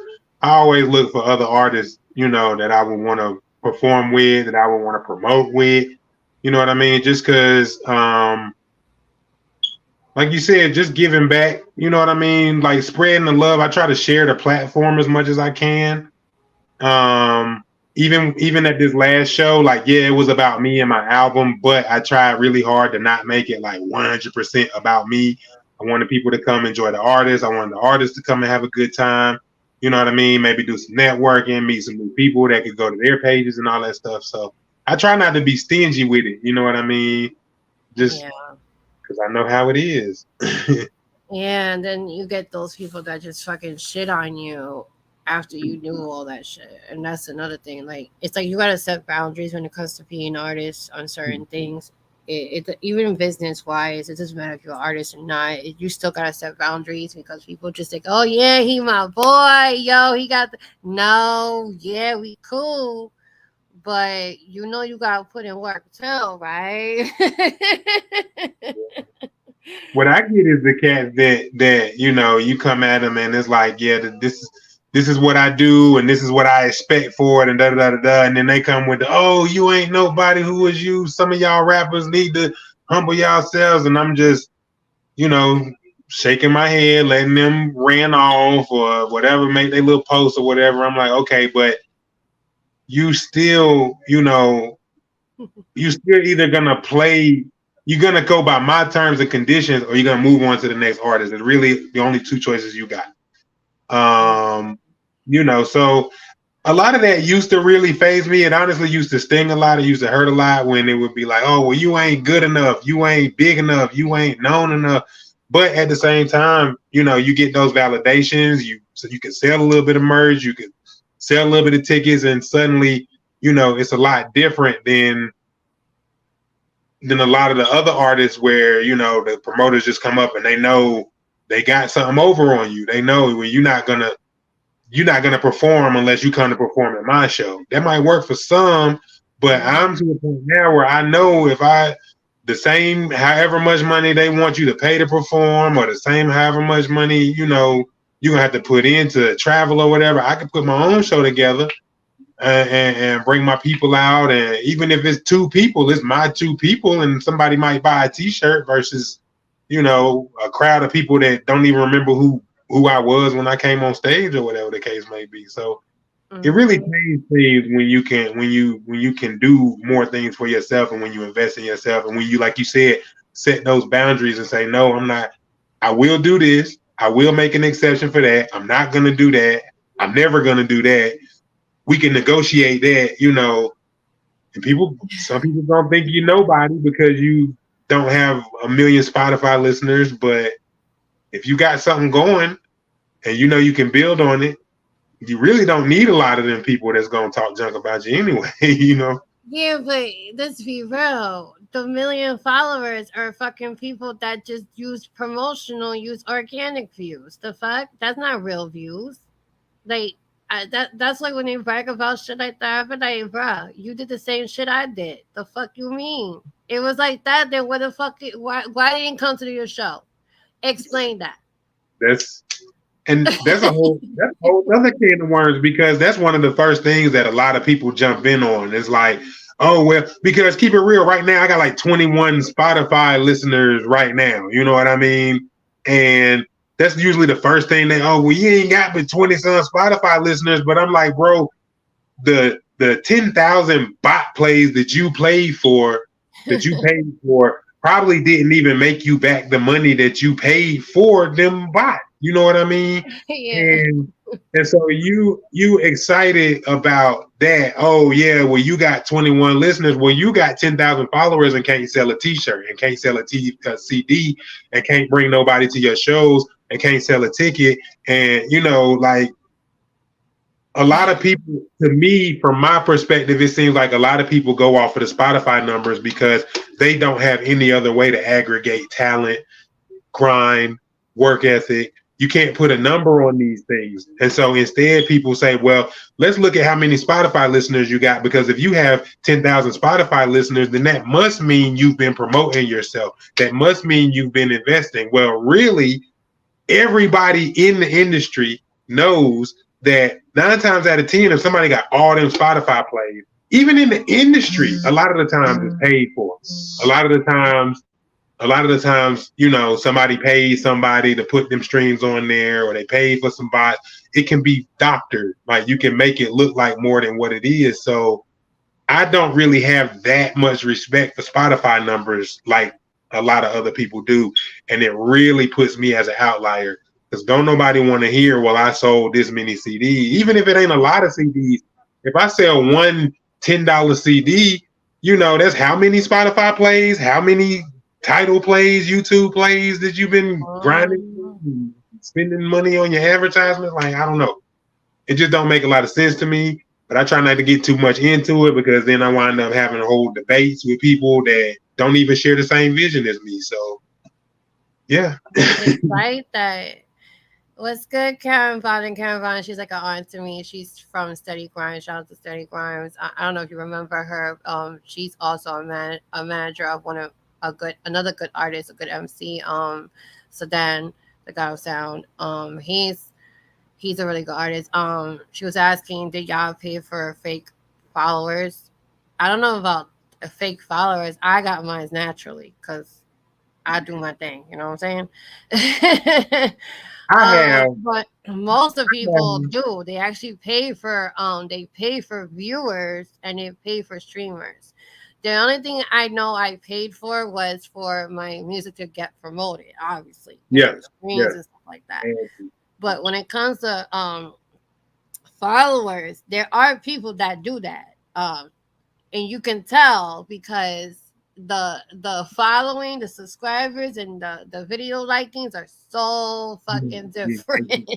I always look for other artists, that I would want to perform with, that I would want to promote with. You know what I mean? Just because, like you said, just giving back. You know what I mean? Like spreading the love. I try to share the platform as much as I can. Even at this last show, like, yeah, it was about me and my album, but I tried really hard to not make it like 100% about me. I wanted people to come enjoy the artists. I wanted the artists to come and have a good time. You know what I mean? Maybe do some networking, meet some new people that could go to their pages and all that stuff. So I try not to be stingy with it. You know what I mean? Just because I know how it is. Yeah, and then you get those people that just fucking shit on you after you do all that shit. And that's another thing. Like, it's like you gotta set boundaries when it comes to being an artist on certain things. It even business wise, it doesn't matter if you're an artist or not. You still gotta set boundaries because people just think, oh yeah, he my boy, yo, he got no, yeah, we cool. But you gotta put in work too, right? What I get is the cat that you come at them and it's like, yeah, this is what I do and this is what I expect for it and da da da da. And then they come with oh, you ain't nobody, who is you? Some of y'all rappers need to humble yourselves, and I'm just shaking my head, letting them ran off or whatever, make their little post or whatever. I'm like, okay, but you still either gonna play. You're going to go by my terms and conditions, or you're going to move on to the next artist. It's really the only two choices you got. So a lot of that used to really faze me. It honestly used to sting a lot. It used to hurt a lot when it would be like, oh, well, you ain't good enough. You ain't big enough. You ain't known enough. But at the same time, you get those validations. So you can sell a little bit of merch. You can sell a little bit of tickets, and suddenly, it's a lot different than a lot of the other artists where, the promoters just come up and they know they got something over on you. They know you're not gonna perform unless you come to perform at my show. That might work for some, but I'm to a point now where I know if the same however much money they want you to pay to perform, or the same however much money, you're gonna have to put into travel or whatever, I can put my own show together. And bring my people out, and even if it's two people, it's my two people, and somebody might buy a T-shirt versus, a crowd of people that don't even remember who I was when I came on stage or whatever the case may be. So it really pays when you can do more things for yourself, and when you invest in yourself, and when you, like you said, set those boundaries and say, no, I'm not. I will do this. I will make an exception for that. I'm not gonna do that. I'm never gonna do that. We can negotiate that, and some people don't think you're nobody because you don't have 1 million Spotify listeners. But if you got something going and you can build on it, you really don't need a lot of them people that's going to talk junk about you anyway, Yeah, but let's be real. The 1 million followers are fucking people that just use organic views. The fuck? That's not real views. Like, that's like when they brag about shit like that. But like, bruh, you did the same shit I did. The fuck you mean? It was like that. Then what the fuck? Why didn't come to your show? Explain that. That's a whole other can of worms, because that's one of the first things that a lot of people jump in on. It's like, oh well, because keep it real, right now I got like 21 Spotify listeners right now. You know what I mean? And that's usually the first thing you ain't got but 20-some Spotify listeners. But I'm like, bro, the 10,000 bot plays that you played for that you paid for probably didn't even make you back the money that you paid for them bots. You know what I mean? Yeah. And so you excited about that. Oh yeah, well you got 21 listeners. Well, you got 10,000 followers and can't sell a t-shirt and can't sell a CD and can't bring nobody to your shows and can't sell a ticket. And you know, like a lot of people, to me, from my perspective, it seems like a lot of people go off of the Spotify numbers because they don't have any other way to aggregate talent, grind, work ethic. You can't put a number on these things. And so instead people say, well, let's look at how many Spotify listeners you got, because if you have 10,000 Spotify listeners, then that must mean you've been promoting yourself. That must mean you've been investing. Well, really, everybody in the industry knows that 9 times out of 10, if somebody got all them Spotify plays, even in the industry, a lot of the times it's paid for. A lot of the times, you know, somebody pays somebody to put them streams on there, or they pay for some bots. It can be doctored. Like you can make it look like more than what it is. So I don't really have that much respect for Spotify numbers like a lot of other people do. And it really puts me as an outlier, because don't nobody want to hear, well, I sold this many CDs. Even if it ain't a lot of CDs, if I sell one $10 CD, you know, that's how many Spotify plays, how many title plays, YouTube plays that you've been grinding, spending money on your advertisement. Like, I don't know. It just don't make a lot of sense to me, but I try not to get too much into it, because then I wind up having a whole debates with people that don't even share the same vision as me. So, yeah. It's like that. What's good, Karen Vaughn? Karen Vaughn, she's like an aunt to me. She's from Steady Grind. Shout out to Steady Grind. I don't know if you remember her. She's also a manager of another good artist, a good MC. Sedan, the guy of sound. He's a really good artist. She was asking, did y'all pay for fake followers? I don't know about fake followers. I got mine naturally because I do my thing. You know what I'm saying? I have. But most of people do. They actually pay for viewers, and they pay for streamers. The only thing I know I paid for was for my music to get promoted, obviously. Yes. Streams and stuff like that. But when it comes to followers, there are people that do that. And you can tell because the following, the subscribers, and the video likings are so fucking different.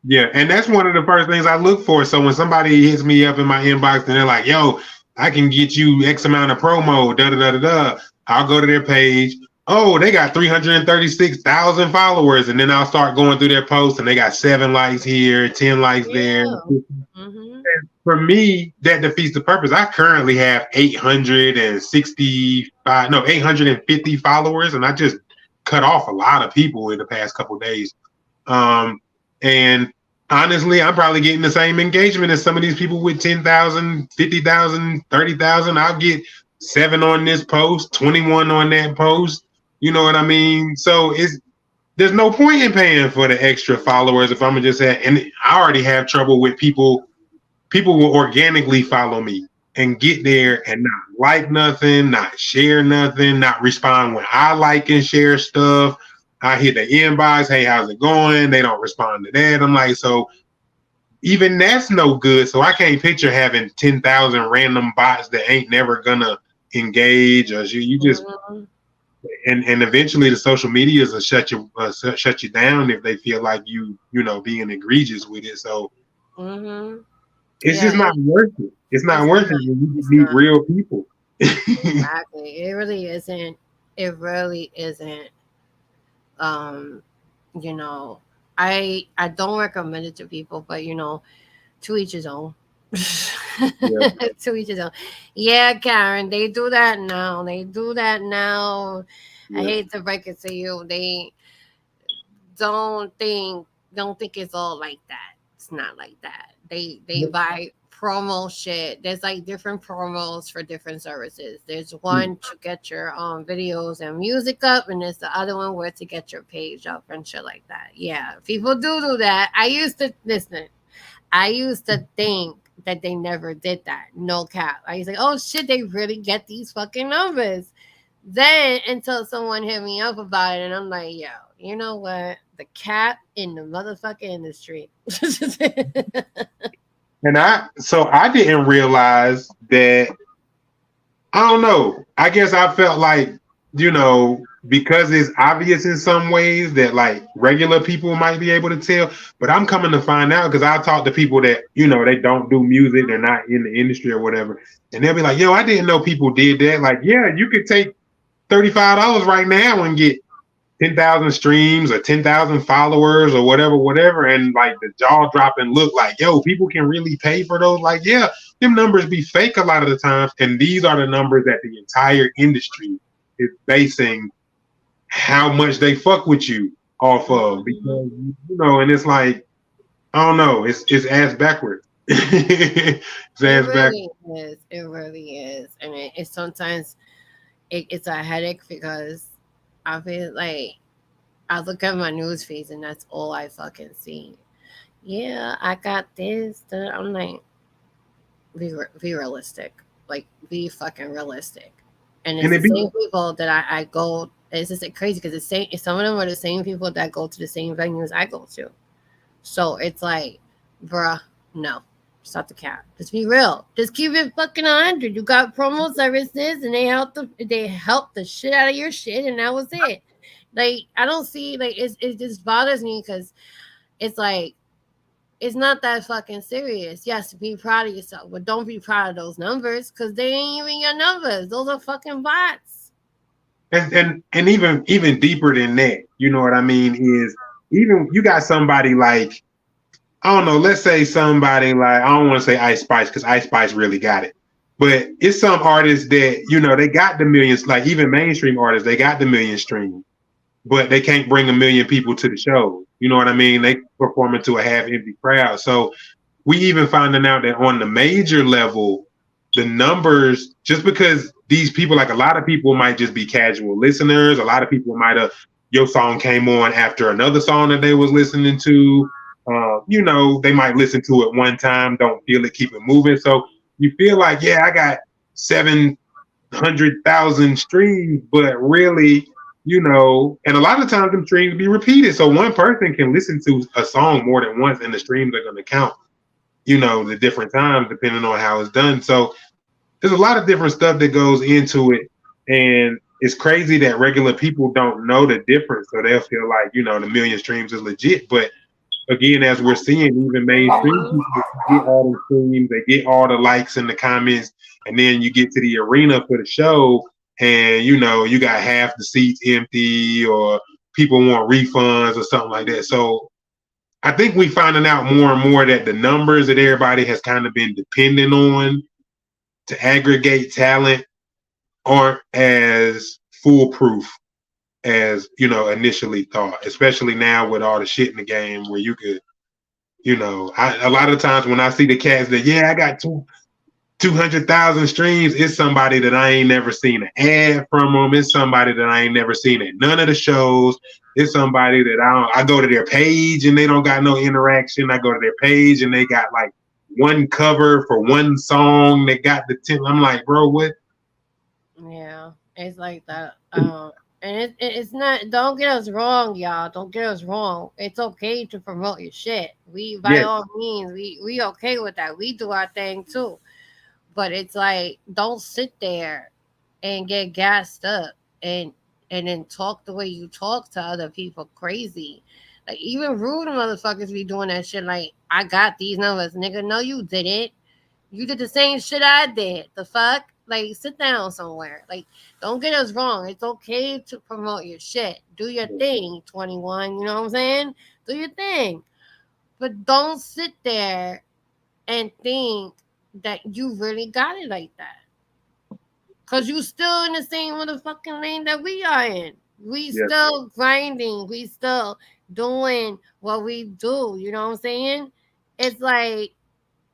Yeah, and that's one of the first things I look for. So when somebody hits me up in my inbox and they're like, yo, I can get you X amount of promo, da-da-da-da-da, I'll go to their page. Oh, they got 336,000 followers. And then I'll start going through their posts, and they got 7 likes here, 10 likes there. And for me, that defeats the purpose. I currently have 850 followers, and I just cut off a lot of people in the past couple of days. And honestly, I'm probably getting the same engagement as some of these people with 10,000, 50,000, 30,000. I'll get 7 on this post, 21 on that post. You know what I mean? So there's no point in paying for the extra followers if I'm gonna just say, and I already have trouble with people will organically follow me and get there and not like nothing, not share nothing, not respond when I like and share stuff. I hit the inbox, hey, how's it going? They don't respond to that. I'm like, so even that's no good. So I can't picture having 10,000 random bots that ain't never gonna engage, or you just and eventually the social medias will shut you down if they feel like you being egregious with it. So it's just not worth it. It's not worth it when you meet real people. Exactly. It really isn't. It really isn't. I don't recommend it to people, but to each his own. To each his own. Yeah, Karen, they do that now. I hate to break it to you. They don't think it's all like that. It's not like that. They buy promo shit. There's like different promos for different services. There's one to get your videos and music up, and there's the other one where to get your page up and shit like that. Yeah, people do that. I used to think that they never did that. No cap. I was like, oh shit, they really get these fucking numbers. Then until someone hit me up about it, and I'm like, yo, you know what? The cap in the motherfucking industry. And I didn't realize that. I don't know. I guess I felt like, because it's obvious in some ways that like regular people might be able to tell, but I'm coming to find out because I talk to people that, they don't do music, they're not in the industry or whatever. And they'll be like, yo, I didn't know people did that. Like, yeah, you could take $35 right now and get 10,000 streams or 10,000 followers or whatever. And like the jaw dropping look like, yo, people can really pay for those. Like, yeah, them numbers be fake a lot of the times. And these are the numbers that the entire industry is basing how much they fuck with you off of. Because, and it's like, I don't know, it's ass backwards. It's ass backwards. It really is. And it's sometimes it's a headache because I feel like I look at my news feeds and that's all I fucking see. Yeah, I got this. I'm like, be realistic. Like, be fucking realistic. And it's the same people that I go. It's just crazy because some of them are the same people that go to the same venues I go to. So it's like, bruh, no. Stop the cap. Just be real. Just keep it fucking 100. You got promo services and they help the shit out of your shit, and that was it. Like, I don't see, like, it just bothers me because it's like, it's not that fucking serious. Yes, be proud of yourself, but don't be proud of those numbers because they ain't even your numbers. Those are fucking bots. And even deeper than that, you know what I mean, is even you got somebody like, I don't know, let's say somebody like, I don't want to say Ice Spice because Ice Spice really got it. But it's some artists that, they got the millions, like even mainstream artists, they got the million streams, but they can't bring 1 million people to the show. You know what I mean? They performing to a half-empty crowd. So we even finding out that on the major level, the numbers, just because these people, like a lot of people might just be casual listeners. A lot of people might have, your song came on after another song that they was listening to. They might listen to it one time, don't feel it, keep it moving. So you feel like, yeah, I got 700,000 streams, but really, and a lot of times them streams be repeated. So one person can listen to a song more than once and the streams are going to count, the different times depending on how it's done. So there's a lot of different stuff that goes into it. And it's crazy that regular people don't know the difference. So they'll feel like, the 1 million streams is legit. But again, as we're seeing, even mainstream people get all the streams, they get all the likes and the comments, and then you get to the arena for the show, and you got half the seats empty, or people want refunds or something like that. So I think we're finding out more and more that the numbers that everybody has kind of been dependent on to aggregate talent aren't as foolproof as initially thought, especially now with all the shit in the game where you could, a lot of times when I see the cats that, I got 200,000 streams, it's somebody that I ain't never seen an ad from them. It's somebody that I ain't never seen at none of the shows. It's somebody that I go to their page and they don't got no interaction. I go to their page and they got like one cover for one song. They got the 10. I'm like, bro, what? Yeah, it's like that. And it's not, don't get us wrong, y'all. Don't get us wrong. It's okay to promote your shit. We, by all means, we okay with that. We do our thing too. But it's like, don't sit there and get gassed up and then talk the way you talk to other people crazy. Like, even rude motherfuckers be doing that shit. Like, I got these numbers, nigga. No, you didn't. You did the same shit I did. The fuck? Like, sit down somewhere. Like, don't get us wrong. It's okay to promote your shit. Do your thing, 21. You know what I'm saying? Do your thing. But don't sit there and think that you really got it like that. Because you still in the same motherfucking lane that we are in. We still grinding. We still doing what we do. You know what I'm saying? It's like,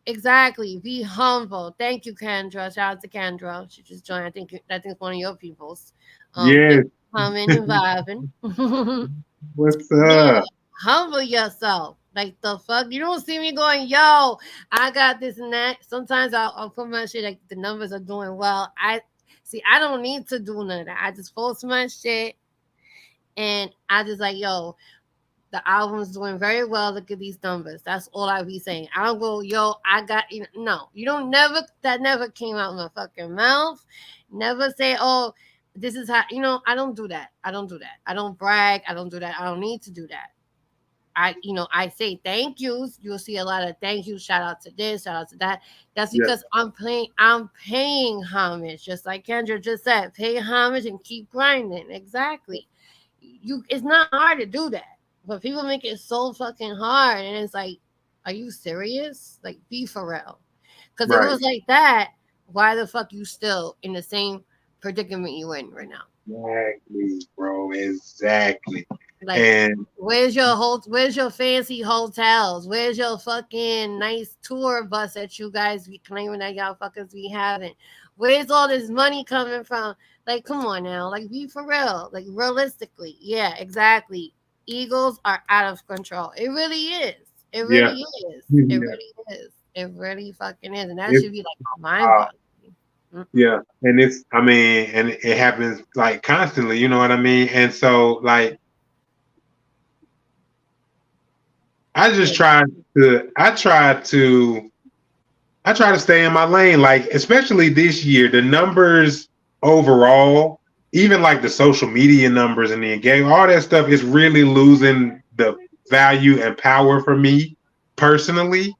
exactly. Be humble. Thank you, Kendra. Shout out to Kendra. She just joined. I think it's one of your people's. Coming and vibing. What's up? Yeah. Humble yourself. Like the fuck, you don't see me going, yo, I got this and that. Sometimes I'll put my shit like the numbers are doing well. I don't need to do none of that. I just post my shit, and I just like, yo, the album's doing very well. Look at these numbers. That's all I be saying. I don't go, yo, I got, no, you don't that never came out of my fucking mouth. Never say, oh, this is how, I don't do that. I don't do that. I don't brag. I don't do that. I don't need to do that. I say thank yous. You'll see a lot of thank you. Shout out to this, shout out to that. That's because I'm paying homage, just like Kendra just said. Pay homage and keep grinding. Exactly. It's not hard to do that. But people make it so fucking hard, and it's like, are you serious? Like, be for real. Because if it was like that, why the fuck you still in the same predicament you in right now? Exactly, bro. Exactly. Like, and where's your fancy hotels? Where's your fucking nice tour bus that you guys be claiming that y'all fuckers be having? Where's all this money coming from? Like, come on now. Like, be for real. Like, realistically. Yeah, exactly. Egos are out of control. It really is. It really is. It really is. It really fucking is. And that should be like mind-boggling. Yeah. And and it happens like constantly, you know what I mean? And so like I try to stay in my lane, like especially this year, the numbers overall, even like the social media numbers and the engagement, all that stuff is really losing the value and power for me personally,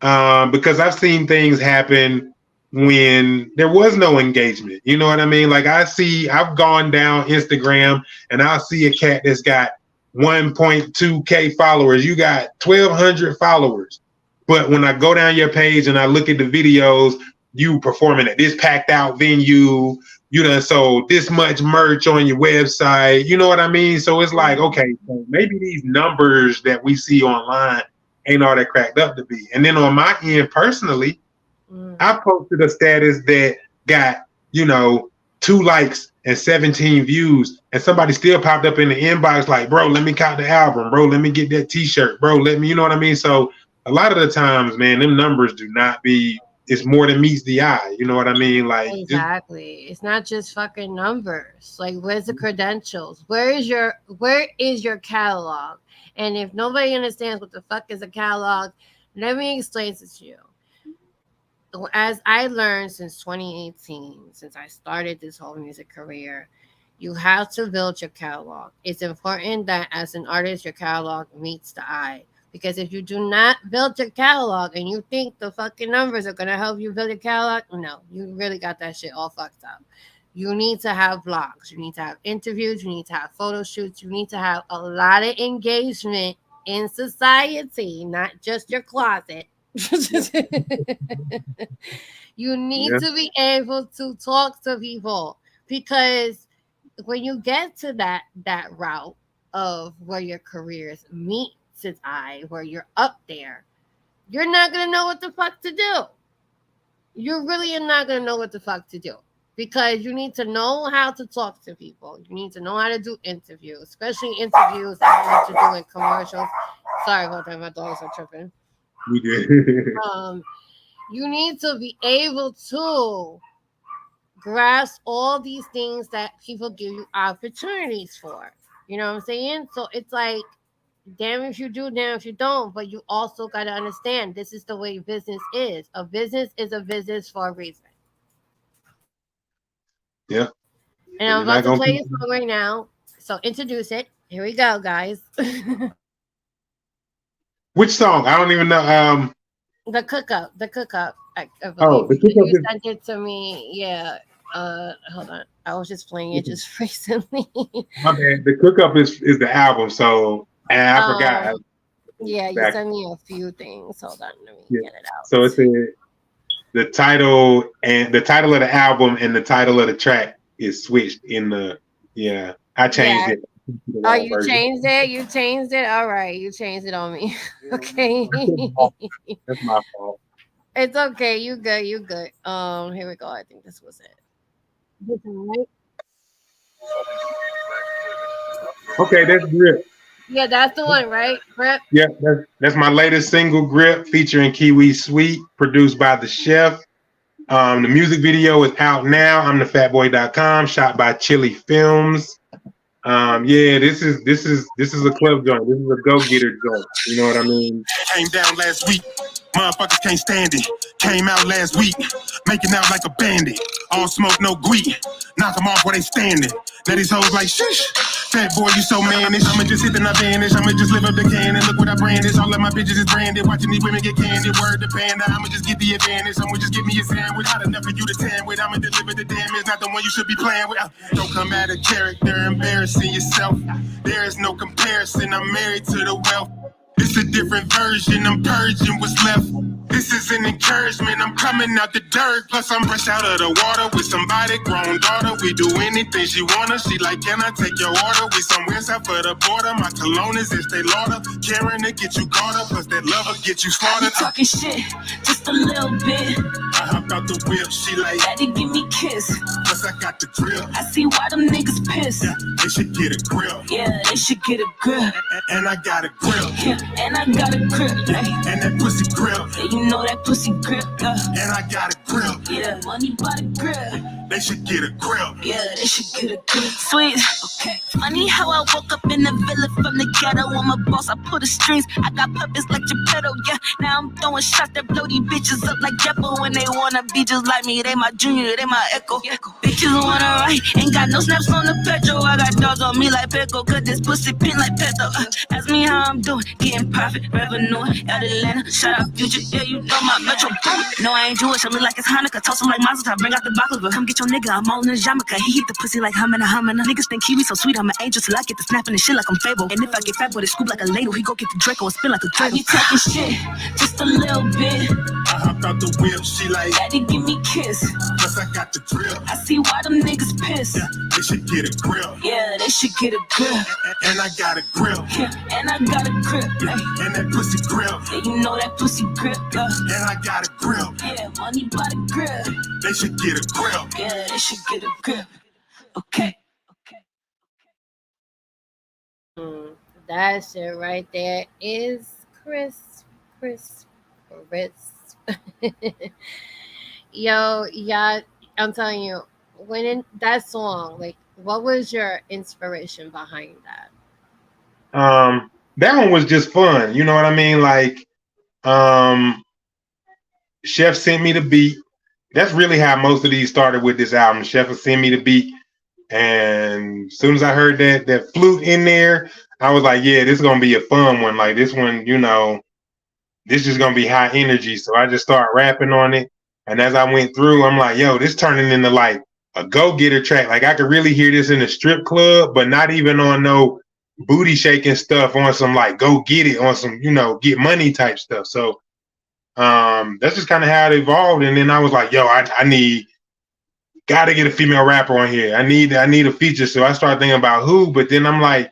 because I've seen things happen when there was no engagement. You know what I mean? Like I've gone down Instagram and I'll see a cat that's got 1.2K followers. You got 1,200 followers. But when I go down your page and I look at the videos, you performing at this packed out venue, you done sold this much merch on your website. You know what I mean? So it's like, okay, so maybe these numbers that we see online ain't all that cracked up to be. And then on my end, personally, I posted a status that got, 2 likes and 17 views, and somebody still popped up in the inbox like, bro, let me cop the album, bro, let me get that t-shirt, bro, let me, you know what I mean? So a lot of the times, man, them numbers do not be, it's more than meets the eye, you know what I mean? Like, exactly. It's not just fucking numbers. Like, where's the credentials? Where is your catalog? And if nobody understands what the fuck is a catalog, let me explain this to you. As I learned since 2018, since I started this whole music career, you have to build your catalog. It's important that as an artist, your catalog meets the eye. Because if you do not build your catalog and you think the fucking numbers are going to help you build your catalog, no, you really got that shit all fucked up. You need to have vlogs. You need to have interviews. You need to have photo shoots. You need to have a lot of engagement in society, not just your closet. You need to be able to talk to people, because when you get to that route of where your careers meet its eye, where you're up there, you're not gonna know what the fuck to do. You really are not gonna know what the fuck to do, because you need to know how to talk to people. You need to know how to do interviews, especially interviews that have to do with commercials. Sorry about that, my dogs are tripping. We did. You need to be able to grasp all these things that people give you opportunities for. You know what I'm saying? So it's like, damn if you do, damn if you don't. But you also got to understand, this is the way business is. A business is a business for a reason. Yeah. And I'm about to play a song right now. So introduce it. Here we go, guys. Which song? I don't even know. The cook up. The cook up. You sent it to me. Yeah. Hold on. I was just playing it just recently. My bad. The cook up is the album. So I forgot. Yeah, you sent me a few things. Hold on, let me get it out. So it's the title of the album and the title of the track is switched in the. Yeah, I changed it. Oh, you changed it? You changed it? All right, you changed it on me. Okay. That's my fault. It's okay. You good. You good. Here we go. I think this was it. This one, right? Okay, that's good. Yeah, that's the one, right? Grip. Yeah, that's my latest single, Grip, featuring Kiwi Sweet, produced by the chef. The music video is out now. I'm thefatboy.com, shot by Chili Films. Yeah, this is a club joint. This is a go-getter joint. You know what I mean? Came down last week. Motherfuckers can't stand it. Came out last week. Making out like a bandit. All smoke, no greed. Knock them off where they standing. Now these hoes like, shush. Fat boy, you so mannish. I'ma just hit the vanish. I'ma just live up the cannon. Look what I branded. All of my bitches is branded. Watching these women get candy. Word to panda. I'ma just get the advantage. Someone just give me a sandwich. Not enough for you to tan with. I'ma deliver the damage. Not the one you should be playing with. Don't come out of character. Embarrassing yourself. There is no comparison. I'm married to the wealth. It's a different version, I'm purging what's left. This is an encouragement, I'm coming out the dirt. Plus I'm fresh out of the water with somebody grown daughter. We do anything she wanna, she like, can I take your order? We somewhere south of the border, my cologne is Estee Lauder. Caring to get you caught up, plus that love will get you slaughtered. Talking shit, just a little bit. I hopped out the whip, she like, Daddy, give me a kiss. plus I got the grill. I see why them niggas pissed. Yeah, they should get a grill. Yeah, they should get a grip. And I got a grill. Yeah, and I got a grip. Ay, And that pussy grill. yeah, you know that pussy grip. And I got a grill. Yeah, money by the grip. They should get a grill. Yeah, they should get a grip. Sweet. Okay. Funny how I woke up in the villa from the ghetto. I'm a boss, I pull the strings. I got puppets like Geppetto. Yeah, now I'm throwing shots that blow these bitches up like Jeppo. When they wanna be just like me, they my junior, they my echo. Bitches wanna write, ain't got no snaps on the petrol. I got dogs on me like Petco, cause this pussy pin like Petto. Ask me how I'm doing, getting profit, revenue out Atlanta. Shout out Future, yeah, you know my metro. No, I ain't Jewish, I look like it's Hanukkah. Toast him like Mazel Tov, bring out the baklava. Come get your nigga, I'm all in the yarmulke. He hit the pussy like humming. Niggas think Kiwi so sweet, I'm an angel till I get the snapping and shit like I'm Fable. And if I get fat boy, they scoop like a ladle. He go get the Draco and spin like a Draco. You talking shit, just a little bit. I hopped out the whip, she like, Daddy, give me a kiss. plus I got the grill. I see why them niggas pissed. Yeah, they should get a grill. Yeah, they should get a grip. And I got a grill. Yeah, and I got a grip. Ay, And that pussy grill. yeah, you know that pussy grip. And I got a grill. Yeah, money by the grip. They should get a grill. Yeah, they should get a grip. Okay. That shit right there is Chris. Yo, yeah, I'm telling you, when in that song, like, what was your inspiration behind that? That one was just fun. You know what I mean? Like, Chef sent me the beat. That's really how most of these started with this album. Chef would send me the beat, and as soon as I heard that flute in there, I was like, yeah, this is gonna be a fun one. Like this one, you know, this is gonna be high energy. So I just started rapping on it, and as I went through, I'm like, yo, this turning into like a go-getter track. Like I could really hear this in a strip club, but not even on no booty shaking stuff, on some like go get it, on some, you know, get money type stuff. So that's just kind of how it evolved. And then I was like, yo, I gotta get a female rapper on here. I need a feature. So I started thinking about who, but then I'm like,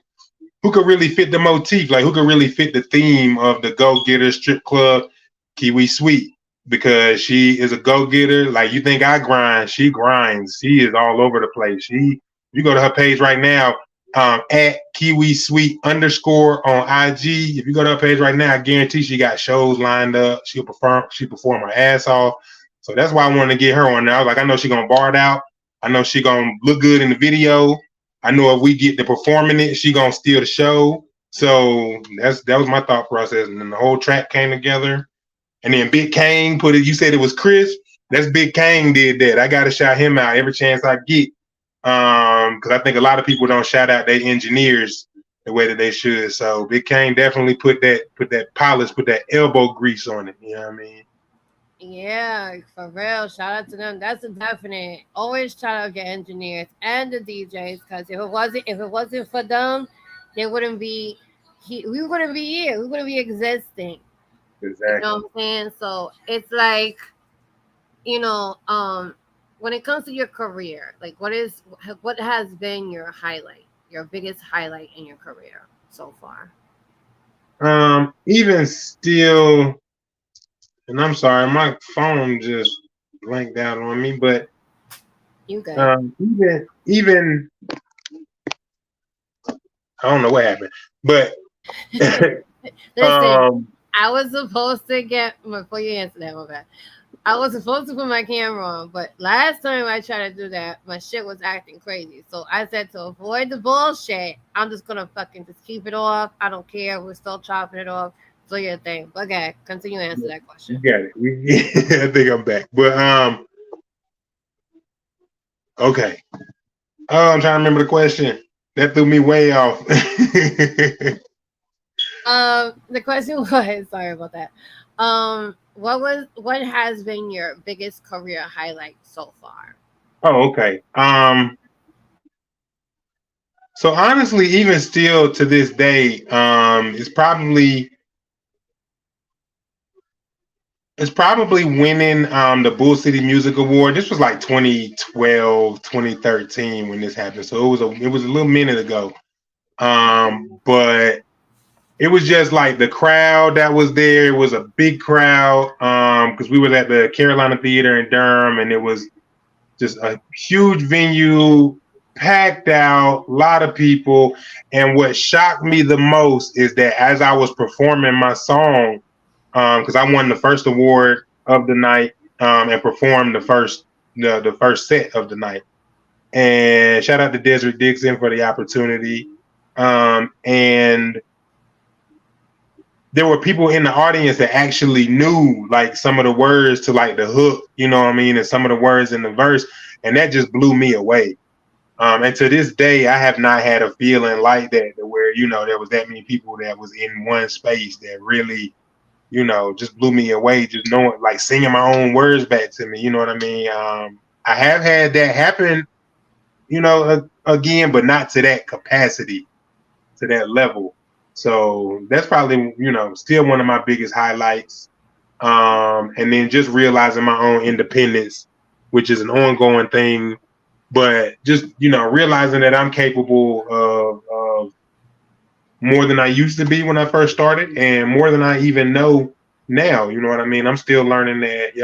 who could really fit the motif? Like who could really fit the theme of the go-getter strip club? Kiwi Sweet, because she is a go-getter. Like you think I grind, she grinds. She is all over the place. You go to her page right now, at Kiwi Sweet _ on IG. If you go to her page right now, I guarantee she got shows lined up. She perform her ass off. So that's why I wanted to get her on there. I was like, I know she gonna bar it out. I know she gonna look good in the video. I know if we get to performing it, she gonna steal the show. So that was my thought process. And then the whole track came together. And then Big Kane put it. You said it was Chris. That's Big Kane did that. I gotta shout him out every chance I get. Because I think a lot of people don't shout out their engineers the way that they should. So Big Kane definitely put that polish, put that elbow grease on it. You know what I mean? Yeah, for real. Shout out to them. That's a definite. Always shout out your engineers and the DJs, because if it wasn't for them, they wouldn't be. We wouldn't be here. We wouldn't be existing. Exactly. You know what I'm saying? So it's like, you know, when it comes to your career, like what has been your highlight, your biggest highlight in your career so far? Even still, and I'm sorry, my phone just blanked out on me, but you good. Even I don't know what happened, but Listen, I was supposed to get before you answer that, my bad. I was supposed to put my camera on, but last time I tried to do that, my shit was acting crazy. So I said to avoid the bullshit, I'm just gonna fucking just keep it off. I don't care. We're still chopping it off. So your thing. Okay, continue to answer that question. You got it. I think I'm back. But okay. Oh, I'm trying to remember the question. That threw me way off. The question was sorry about that. What has been your biggest career highlight so far? Oh, okay. So honestly, even still to this day, it's probably winning the Bull City Music Award. This was like 2012, 2013 when this happened. So it was a little minute ago. But it was just like the crowd that was there. It was a big crowd because we were at the Carolina Theater in Durham, and it was just a huge venue, packed out, a lot of people. And what shocked me the most is that as I was performing my song, because I won the first award of the night and performed the first set of the night. And shout out to Desiree Dixon for the opportunity. And there were people in the audience that actually knew like some of the words to like the hook, you know what I mean, and some of the words in the verse, and that just blew me away. And to this day, I have not had a feeling like that where, you know, there was that many people that was in one space that really, you know, just blew me away, just knowing, like singing my own words back to me, you know what I mean? I have had that happen, you know, again, but not to that capacity, to that level. So that's probably, you know, still one of my biggest highlights. And then just realizing my own independence, which is an ongoing thing, but just, you know, realizing that I'm capable of more than I used to be when I first started, and more than I even know now. You know what I mean? I'm still learning that,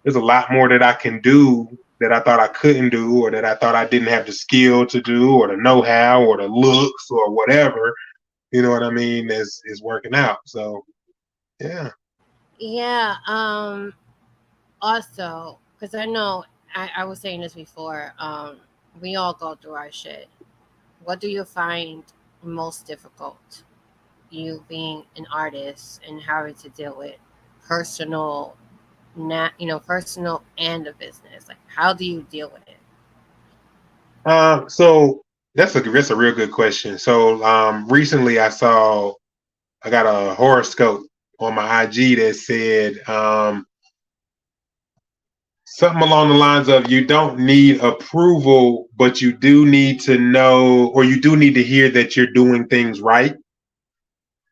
there's a lot more that I can do that I thought I couldn't do, or that I thought I didn't have the skill to do, or the know-how, or the looks, or whatever. You know what I mean? Is working out. So yeah. Yeah. Also, because I know I was saying this before, we all go through our shit. What do you find most difficult? You being an artist and having to deal with personal, personal and a business. Like, how do you deal with it? So that's a real good question. So recently I got a horoscope on my IG that said something along the lines of, you don't need approval, but you do need to know, or you do need to hear that you're doing things right.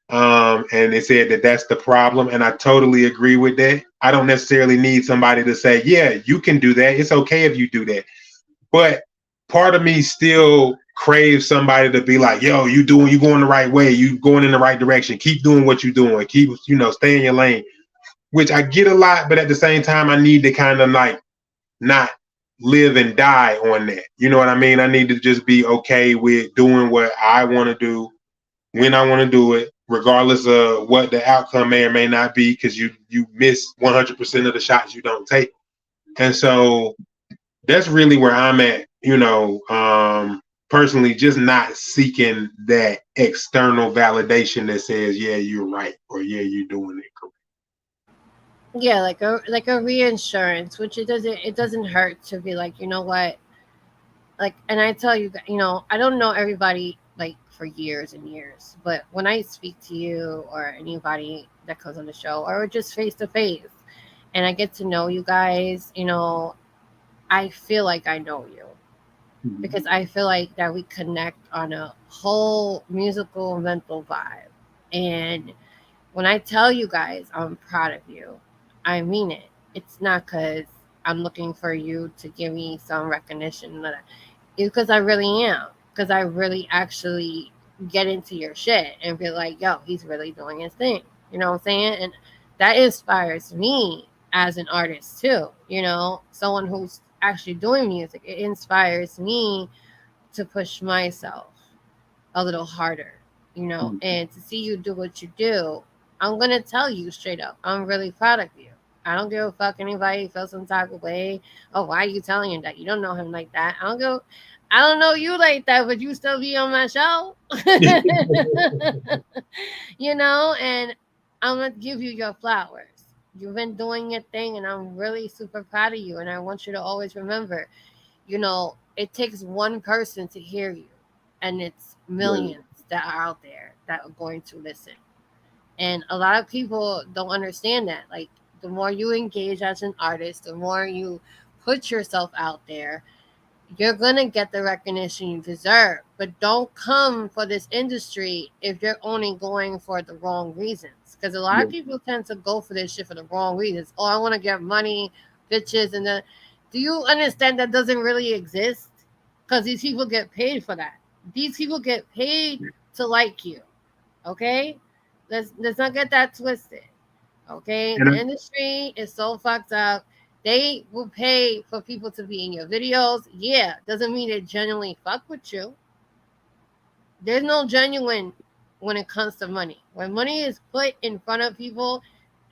And it said that that's the problem. And I totally agree with that. I don't necessarily need somebody to say, yeah, you can do that. It's okay if you do that. But part of me still craves somebody to be like, yo, you going the right way. You going in the right direction. Keep doing what you're doing. Keep, stay in your lane, which I get a lot. But at the same time, I need to kind of like not live and die on that. You know what I mean? I need to just be okay with doing what I want to do when I want to do it, regardless of what the outcome may or may not be, because you miss 100% of the shots you don't take. And so that's really where I'm at, personally, just not seeking that external validation that says, yeah, you're right, or yeah, you're doing it correct. Yeah, like a reinsurance, which it doesn't hurt to be like, you know what, like, and I tell you, I don't know everybody like for years and years, but when I speak to you or anybody that comes on the show or just face to face, and I get to know you guys, I feel like I know you. Mm-hmm. Because I feel like that we connect on a whole musical mental vibe. And when I tell you guys I'm proud of you, I mean it. It's not because I'm looking for you to give me some recognition. It's because I really am. Because I really actually get into your shit and be like, yo, he's really doing his thing. You know what I'm saying? And that inspires me as an artist too. Someone who's actually doing music. It inspires me to push myself a little harder. you know, and to see you do what you do, I'm gonna tell you straight up, I'm really proud of you. I don't give a fuck anybody feels some type of way. Oh, why are you telling him that? You don't know him like that. I don't know you like that, but you still be on my show. You know, and I'm gonna give you your flowers. You've been doing your thing, and I'm really super proud of you. And I want you to always remember, you know, it takes one person to hear you, and it's millions that are out there that are going to listen. And a lot of people don't understand that. Like, the more you engage as an artist, the more you put yourself out there, you're gonna get the recognition you deserve. But don't come for this industry if you're only going for the wrong reasons. Because a lot of people tend to go for this shit for the wrong reasons. Oh, I want to get money, bitches, and then do you understand that doesn't really exist? Because these people get paid for that. These people get paid to like you. Okay? Let's not get that twisted. Okay? The industry is so fucked up. They will pay for people to be in your videos. Yeah, doesn't mean they genuinely fuck with you. There's no genuine when it comes to money. When money is put in front of people,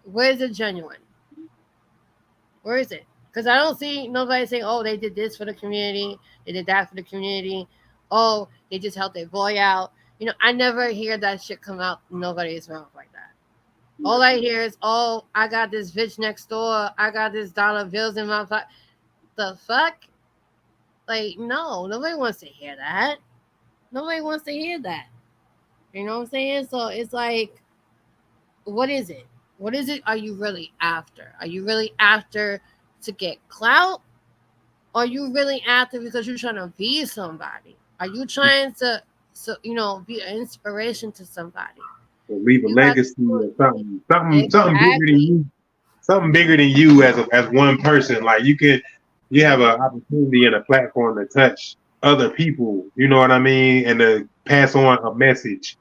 where's the genuine? Where is it? Because I don't see nobody saying, oh, they did this for the community. They did that for the community. Oh, they just helped their boy out. You know, I never hear that shit come out nobody's mouth like that. All I hear is, oh, I got this bitch next door. I got this dollar bills in my pocket. The fuck? Like, no, nobody wants to hear that. Nobody wants to hear that. You know what I'm saying? So it's like, what is it? What is it are you really after? Are you really after to get clout? Or are you really after because you're trying to be somebody? Are you trying to, be an inspiration to somebody? Or leave a legacy or something bigger than you. Something bigger than you as one person. Like you have an opportunity and a platform to touch other people. You know what I mean, and to pass on a message,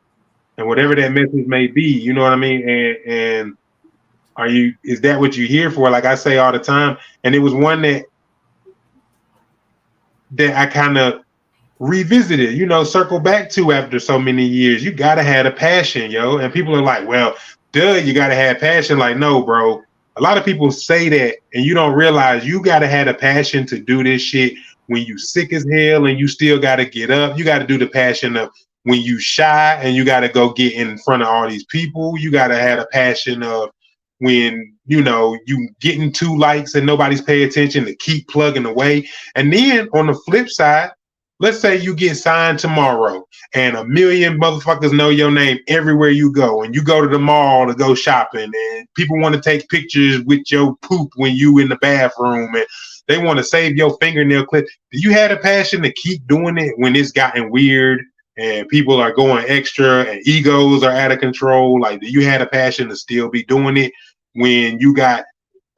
and whatever that message may be. You know what I mean, and is that what you're here for? Like I say all the time, and it was one that I kind of revisited, circle back to after so many years. You gotta have a passion, yo. And people are like, well, duh, you gotta have passion. Like, no, bro. A lot of people say that, and you don't realize you gotta have a passion to do this shit when you sick as hell and you still gotta get up. You gotta do the passion of when you shy and you gotta go get in front of all these people. You gotta have a passion of when you getting 2 likes and nobody's paying attention, to keep plugging away. And then on the flip side, let's say you get signed tomorrow and 1 million motherfuckers know your name everywhere you go, and you go to the mall to go shopping and people want to take pictures with your poop when you in the bathroom and they want to save your fingernail clip. Do you have a passion to keep doing it when it's gotten weird and people are going extra and egos are out of control? Like, do you have a passion to still be doing it when you got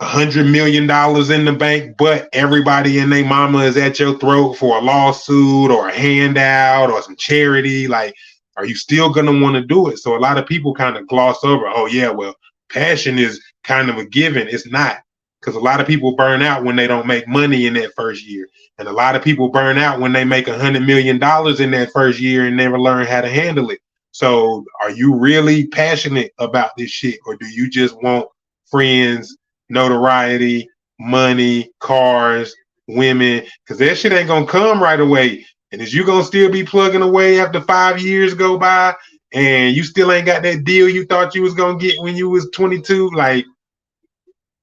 $100 million in the bank, but everybody and their mama is at your throat for a lawsuit or a handout or some charity? Like, are you still going to want to do it? So a lot of people kind of gloss over, oh yeah, well, passion is kind of a given. It's not, because a lot of people burn out when they don't make money in that first year. And a lot of people burn out when they make $100 million in that first year and never learn how to handle it. So are you really passionate about this shit, or do you just want friends, notoriety, money, cars, women? Because that shit ain't gonna come right away. And is you gonna still be plugging away after 5 years go by and you still ain't got that deal you thought you was gonna get when you was 22? Like,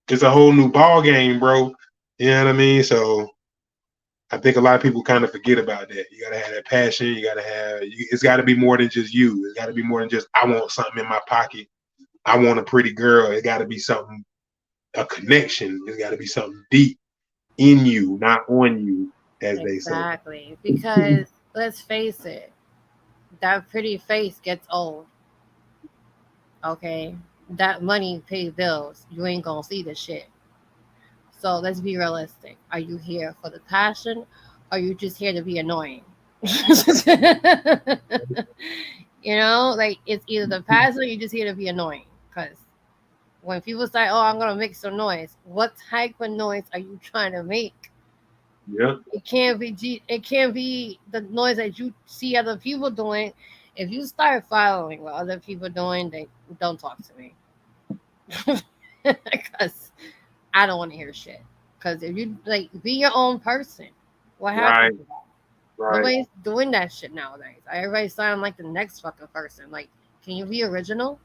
it's a whole new ball game, bro. You know what I mean? So I think a lot of people kind of forget about that. You gotta have that passion. It's gotta be more than just you. It's gotta be more than just, I want something in my pocket. I want a pretty girl. It gotta be something, a connection. It's gotta be something deep in you, not on you, as they say. Exactly. Because let's face it, that pretty face gets old. Okay? That money pays bills. You ain't gonna see the shit. So let's be realistic. Are you here for the passion, or are you just here to be annoying? Like, it's either the passion or you're just here to be annoying. Because when people say, oh, I'm gonna make some noise, what type of noise are you trying to make? Yeah. It can't be the noise that you see other people doing. if you start following what other people doing, they don't talk to me because I don't want to hear shit. Because if you like be your own person, what Right, happened to that? right. Nobody's doing that shit nowadays. Everybody's sounding like the next fucking person. Like, can you be original?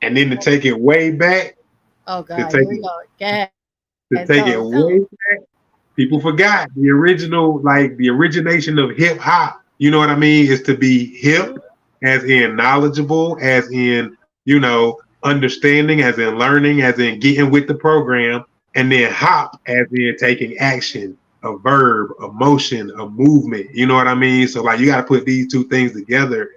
And then to take it way back, Oh to god, take here we it go. Yeah, to take it tell way them. back, people forgot the original, like the origination of hip hop. You know what I mean? Is to be hip, as in knowledgeable, as in understanding, as in learning, as in getting with the program, and then hop, as in taking action, a verb, a motion, a movement. You know what I mean? So like you got to put these two things together,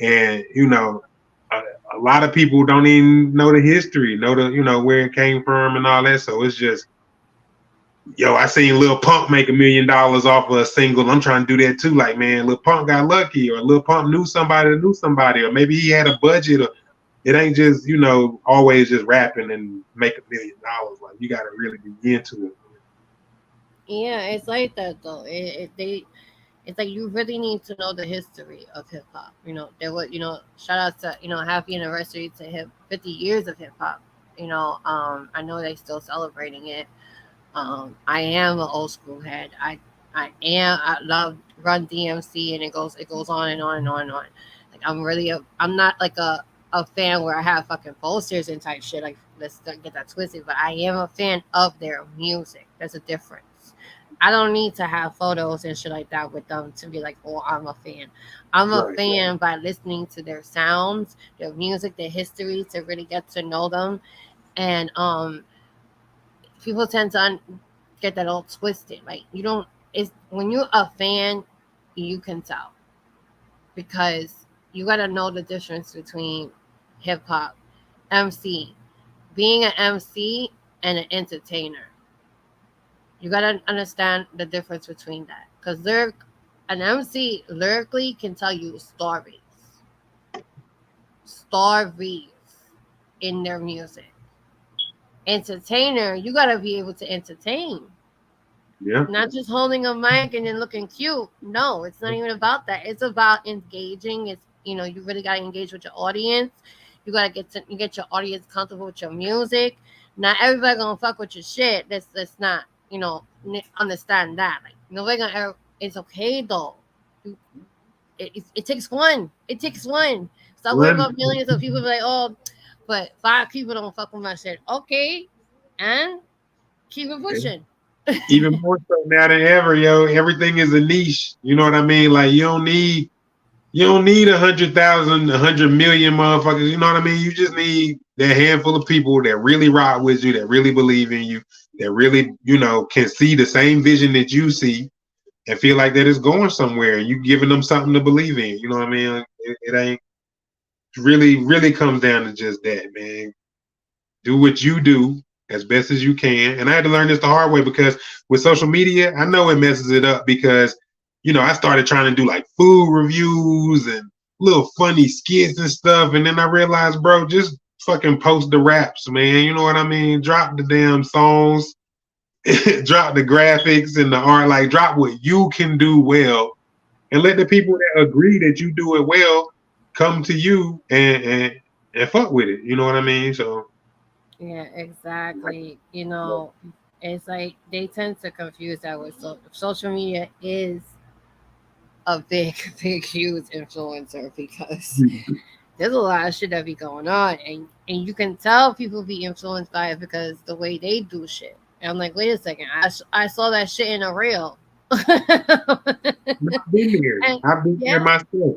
and a lot of people don't even know the history, know the where it came from and all that. So it's just I seen Lil Pump make $1 million off of a single. I'm trying to do that too. Like, man, Lil Pump got lucky, or Lil Pump knew somebody that knew somebody, or maybe he had a budget. Or it ain't just always just rapping and make $1 million. Like, you got to really be into it. Yeah, it's like that though. It's like you really need to know the history of hip hop. There was shout out to happy anniversary to 50 years of hip hop. I know they still celebrating it. I am an old school head. I love Run DMC, and it goes on and on and on and on. Like I'm not like a fan where I have fucking posters and type shit. Like, let's not get that twisted. But I am a fan of their music. There's a difference. I don't need to have photos and shit like that with them to be like, oh, I'm a fan. I'm a Right. fan by listening to their sounds, their music, their history, to really get to know them. And people tend to get that all twisted. Like, you don't. It's when you're a fan, you can tell, because you got to know the difference between hip hop, MC, being an MC and an entertainer. You got to understand the difference between that, because an MC lyrically can tell you stories in their music. Entertainer, you got to be able to entertain. Yeah. Not just holding a mic and then looking cute. No, it's not even about that. It's about engaging. It's you really gotta engage with your audience. You gotta get your audience comfortable with your music. Not everybody gonna fuck with your shit. Let's not understand that. Like, nobody gonna ever. It's okay though. It takes one. It takes one. Stop worrying about millions of people. Be like, oh, but 5 people don't fuck with my shit. Okay, and keep it pushing. Even more so now than ever, everything is a niche. You know what I mean? Like, you don't need 100,000, 100 million motherfuckers. You know what I mean? You just need that handful of people that really rock with you, that really believe in you, that really, can see the same vision that you see and feel like that it's going somewhere. You giving them something to believe in. You know what I mean? It ain't really comes down to just that, man. Do what you do as best as you can. And I had to learn this the hard way, because with social media, I know it messes it up, because I started trying to do like food reviews and little funny skits and stuff. And then I realized, bro, just fucking post the raps, man. You know what I mean? Drop the damn songs, drop the graphics and the art, like drop what you can do well, and let the people that agree that you do it well come to you and fuck with it. You know what I mean? So Yeah, exactly. It's like they tend to confuse that with social media is a big, big, huge influencer, because there's a lot of shit that be going on, and you can tell people be influenced by it because the way they do shit. And I'm like, wait a second, I saw that shit in a reel. I've been there. I've been there myself.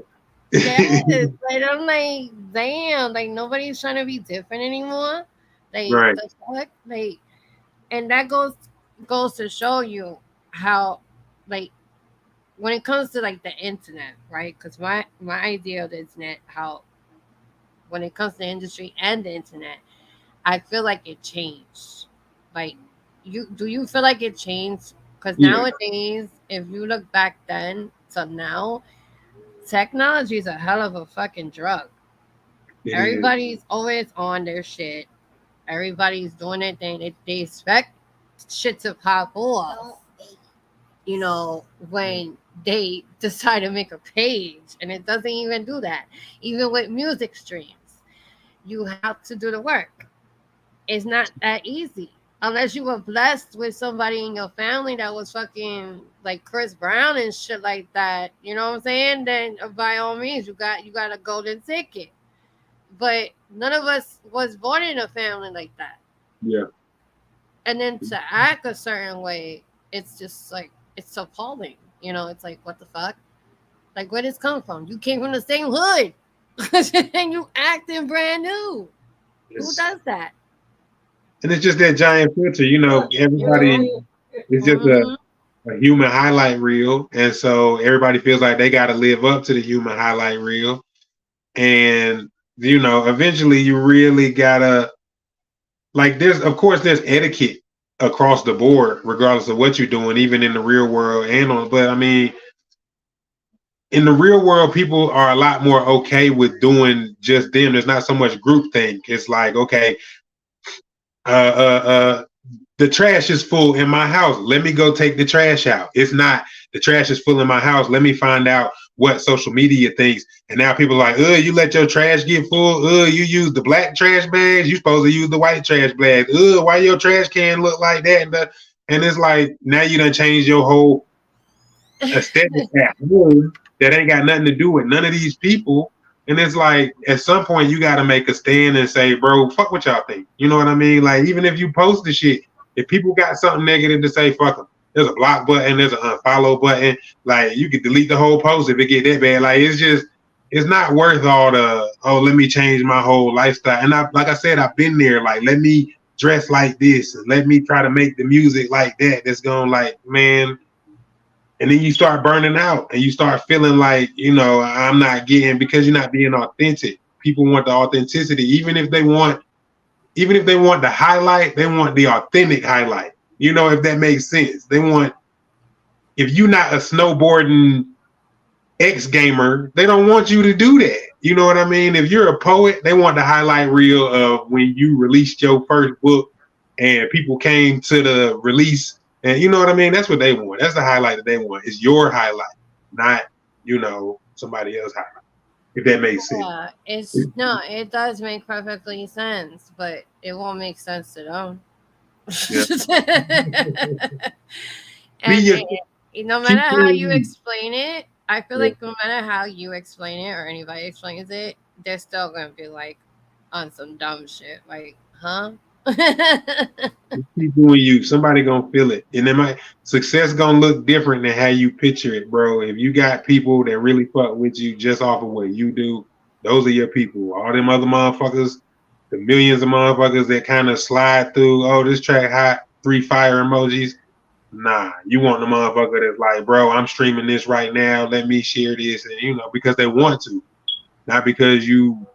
Yes, like I'm like, damn, like nobody's trying to be different anymore. Like, Right. the fuck, like, and that goes to show you how, like, when it comes to like the internet, right? Because my idea of the internet, how when it comes to the industry and the internet, I feel like it changed. Like, do you feel like it changed? Because Yeah. nowadays, if you look back then to now, technology is a hell of a fucking drug. It is. Everybody's always on their shit. Everybody's doing their thing. They expect shit to pop off. When they decide to make a page, and it doesn't even do that. Even with music streams, you have to do the work. It's not that easy. Unless you were blessed with somebody in your family that was fucking like Chris Brown and shit like that, you know what I'm saying? Then by all means, you got a golden ticket. But none of us was born in a family like that. Yeah. And then to act a certain way, it's just like, it's appalling. You know, it's like, what the fuck? Like, where this come from? You came from the same hood and you acting brand new. Who does that? And it's just that giant filter, you know, everybody is just a human highlight reel. And so everybody feels like they got to live up to the human highlight reel. And, you know, eventually you really got to, like, there's etiquette across the board, regardless of what you're doing, even in the real world but I mean, in the real world, people are a lot more okay with doing just them. There's not so much groupthink. It's like, okay, the trash is full in my house. Let me go take the trash out. It's not the trash is full in my house. Let me find out what social media thinks. And now people are like, you let your trash get full. You use the black trash bags. You supposed to use the white trash bags. Why your trash can look like that? And it's like, now you done changed your whole aesthetic at home that ain't got nothing to do with none of these people. And it's like, at some point, you got to make a stand and say, bro, fuck what y'all think. You know what I mean? Like, even if you post the shit, if people got something negative to say, fuck them. There's a block button, there's an unfollow button. Like, you could delete the whole post if it get that bad. Like, it's not worth all the, let me change my whole lifestyle. And like I said, I've been there. Like, let me dress like this and let me try to make the music like that. That's going like, man. And then you start burning out and you start feeling like, you know, I'm not getting, because you're not being authentic. People want the authenticity. Even if they want the highlight, they want the authentic highlight. You know, if that makes sense. They want, if you're not a snowboarding ex-gamer, they don't want you to do that. You know what I mean? If you're a poet, they want the highlight reel of when you released your first book and people came to the release. And you know what I mean? That's what they want. That's the highlight that they want. It's your highlight, not, you know, somebody else's highlight. If that makes sense. Yeah, it does make perfectly sense, but it won't make sense to them. Yeah. No matter how you explain it, I feel like no matter how you explain it or anybody explains it, they're still gonna be like on some dumb shit. Like, huh? Keep doing you. Somebody gonna feel it, and then success gonna look different than how you picture it, bro. If you got people that really fuck with you just off of what you do, those are your people. All them other motherfuckers, the millions of motherfuckers that kind of slide through. Oh, this track hot, 3 fire emojis. Nah, you want the motherfucker that's like, bro, I'm streaming this right now. Let me share this, and you know, because they want to, not because you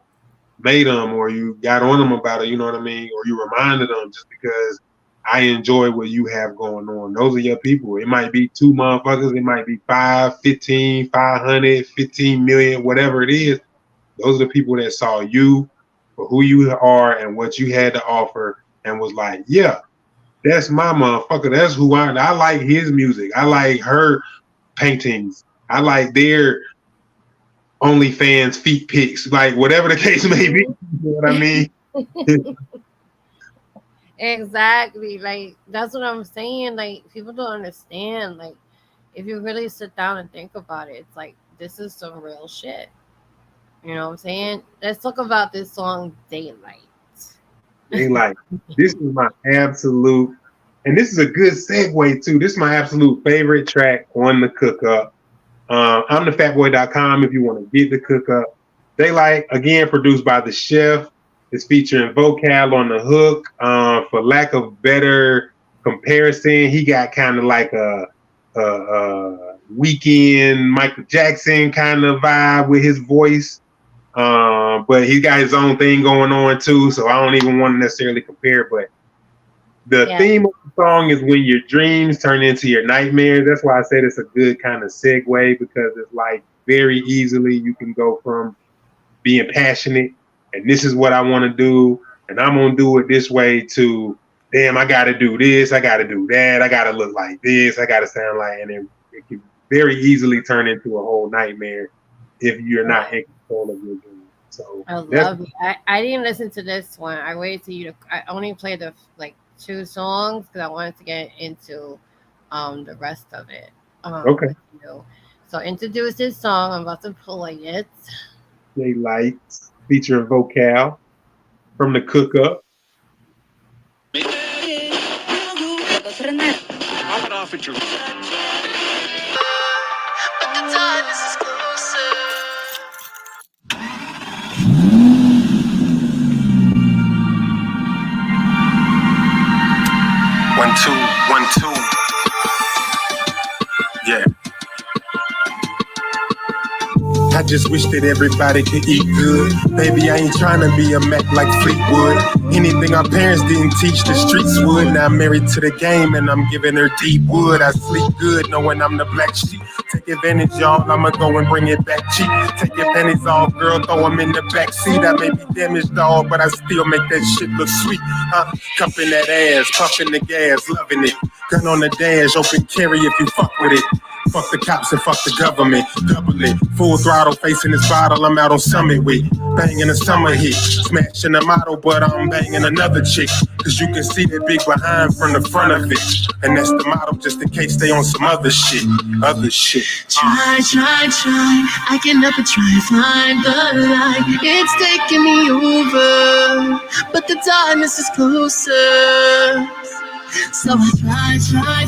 made them or you got on them about it, you know what I mean? Or you reminded them, just because I enjoy what you have going on. Those are your people. It might be 2 motherfuckers. It might be 5, 15, 500, 15 million, whatever it is. Those are the people that saw you for who you are and what you had to offer and was like, yeah, that's my motherfucker. That's who I like his music. I like her paintings. I like their OnlyFans feet pics, like whatever the case may be. You know what I mean? Exactly. Like, that's what I'm saying. Like, people don't understand. Like, if you really sit down and think about it, it's like, this is some real shit. You know what I'm saying? Let's talk about this song, Daylight. Daylight. This is my absolute, and this is a good segue too. This is my absolute favorite track on the Cook Up. I'm thefatboy.com if you want to get the Cook Up. Daylight, again, produced by The Chef. It's featuring Vocal on the hook. For lack of better comparison, he got kind of like a Weekend Michael Jackson kind of vibe with his voice. But he got his own thing going on too, so I don't even want to necessarily compare. But the theme of the song is when your dreams turn into your nightmares. That's why I said it's a good kind of segue, because it's like very easily you can go from being passionate and this is what I want to do and I'm gonna do it this way to, damn, I gotta do this, I gotta do that, I gotta look like this, I gotta sound like, and it can very easily turn into a whole nightmare if you're not in control of your dream. So I love it. I didn't listen to this one. I waited till you. I only played the like 2 songs because I wanted to get into the rest of it. Okay. You know. So introduce this song. I'm about to play it. Daylights featuring Vocal from the Cook Up. One, two, 1, 2. Yeah. I just wish that everybody could eat good. Baby, I ain't trying to be a Mac like Fleetwood. Anything our parents didn't teach, the streets would. Now I'm married to the game and I'm giving her deep wood. I sleep good knowing I'm the black sheep. Take advantage, y'all, I'ma go and bring it back cheap. Take advantage, all girl, throw them in the back seat. I may be damaged, dog, but I still make that shit look sweet. Cupping that ass, puffing the gas, loving it. Gun on the dash, open carry if you fuck with it. Fuck the cops and fuck the government. Double it. Full throttle, facing this bottle. I'm out on Summit with. Banging a summer hit. Smashing a model, but I'm banging another chick. Cause you can see that big behind from the front of it. And that's the model just in case they on some other shit. Other shit. Try. I can never try and find the light. It's taking me over, but the darkness is closer. So I try,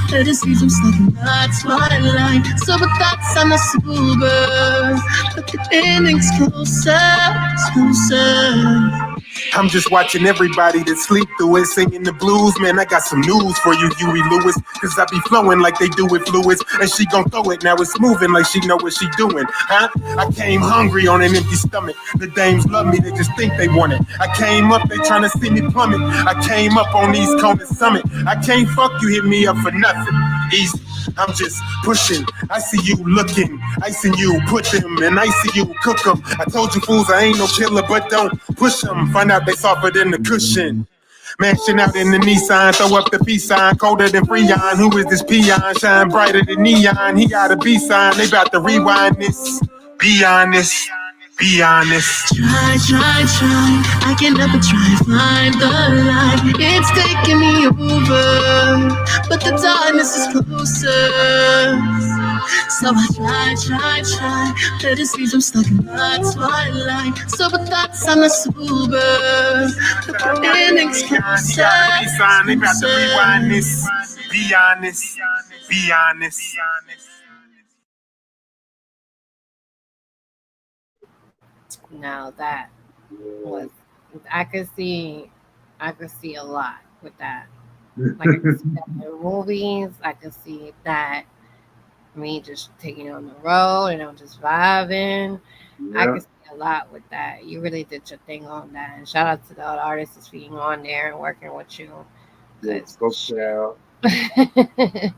but it seems I'm stuck in that twilight. So with thoughts I'm not sober, but the ending's closer. I'm just watching everybody that sleep through it, singing the blues. Man, I got some news for you, Huey Lewis. Cause I be flowing like they do with fluids. And she gon' throw it, now it's moving like she know what she doing. Huh? I came hungry on an empty stomach. The dames love me, they just think they want it. I came up, they tryna see me plummet. I came up on East Coast Summit. I can't fuck you, hit me up for nothing. Easy. I'm just pushing. I see you looking. I see you put them and I see you cook them. I told you fools I ain't no killer, but don't push them. Find out they softer than the cushion. Mashing out in the Nissan, throw up the peace sign, colder than Freon. Who is this peon? Shine brighter than neon. He got a B sign. They about to rewind this. Be honest. Be honest. Try. I can never try to find the light. It's taking me over, but the darkness is closer. So I try, but it seems I'm stuck in that twilight. So with thoughts I'm not sober, but the ending's closer. They about to rewind this. Be honest. Be honest. Now that was, I could see a lot with that. Like I could see that in the movies. I could see that me just taking it on the road and I'm just vibing. Yeah. I could see a lot with that. You really did your thing on that. And shout out to the other artists that's being on there and working with you. Yes, go out. I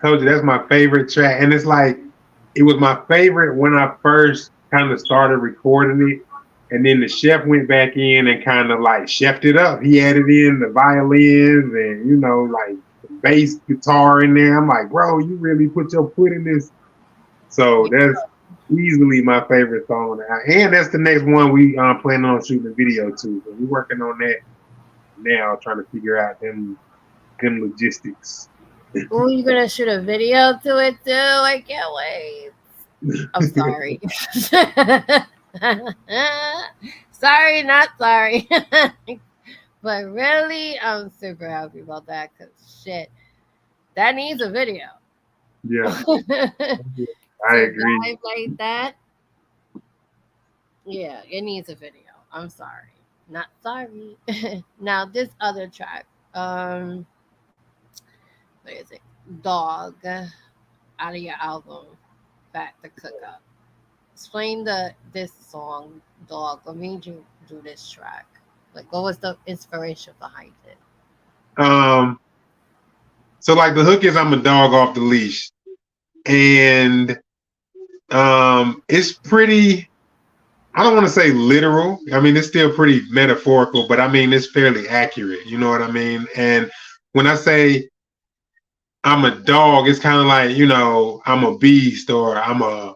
told you that's my favorite track, and it's like it was my favorite when I first kind of started recording it, and then the chef went back in and kind of like chefed it up. He added in the violins and like the bass guitar in there. I'm like, bro, you really put your foot in this. So that's easily my favorite song, and that's the next one we planning on shooting a video to. So we're working on that now, trying to figure out them logistics. Oh, you're gonna shoot a video to it too? I can't wait. I'm sorry. Sorry, not sorry. But really, I'm super happy about that because shit, that needs a video. Yeah. I agree. Like that. Yeah, it needs a video. I'm sorry. Not sorry. Now this other track, what is it? Dog, out of your album, Back to Cook Up. Explain this song, Dog. What made you do this track? Like, what was the inspiration behind it? So like the hook is I'm a dog off the leash, and it's pretty. I don't want to say literal. I mean, it's still pretty metaphorical, but I mean, it's fairly accurate. You know what I mean? And when I say I'm a dog. It's kind of like, I'm a beast or I'm a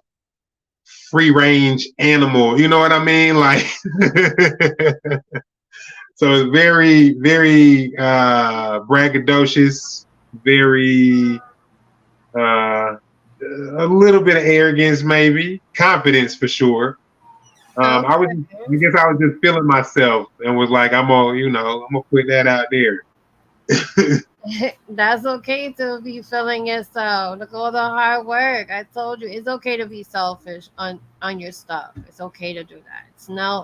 free range animal. You know what I mean? Like, so it's very, very braggadocious, very a little bit of arrogance, maybe confidence for sure. Okay. I guess I was just feeling myself and was like, I'm gonna put that out there. That's okay to be feeling yourself. Look at all the hard work. I told you it's okay to be selfish on your stuff. It's okay to do that.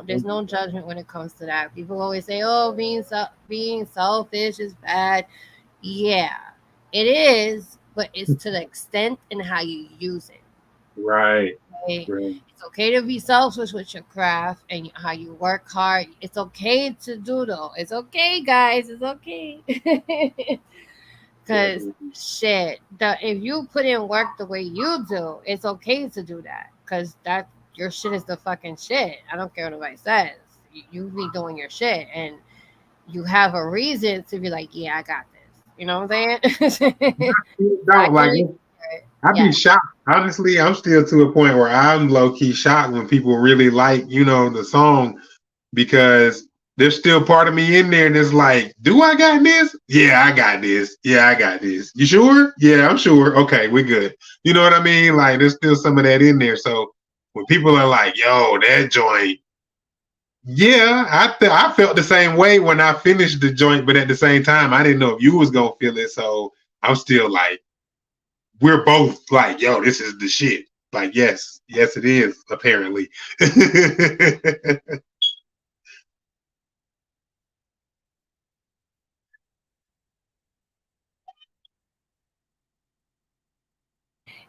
There's no judgment when it comes to that. People always say, "Oh, being selfish is bad." Yeah, it is, but it's to the extent and how you use it. Right. Okay? Right. It's okay to be selfish with your craft and how you work hard. It's okay to do though. It's okay, guys. It's okay. Cause shit, if you put in work the way you do, it's okay to do that. Cause that your shit is the fucking shit. I don't care what nobody says. You be doing your shit, and you have a reason to be like, yeah, I got this. You know what I'm saying? I Don't like. can I'd yeah. be shocked. Honestly, I'm still to a point where I'm low key shocked when people really like, the song because there's still part of me in there that's like, do I got this? Yeah, I got this. Yeah, I got this. You sure? Yeah, I'm sure. Okay, we're good. You know what I mean? Like, there's still some of that in there. So when people are like, yo, that joint, yeah, I felt the same way when I finished the joint, but at the same time, I didn't know if you was gonna feel it. So I'm still like, we're both like, yo, this is the shit. Like, yes, it is, apparently.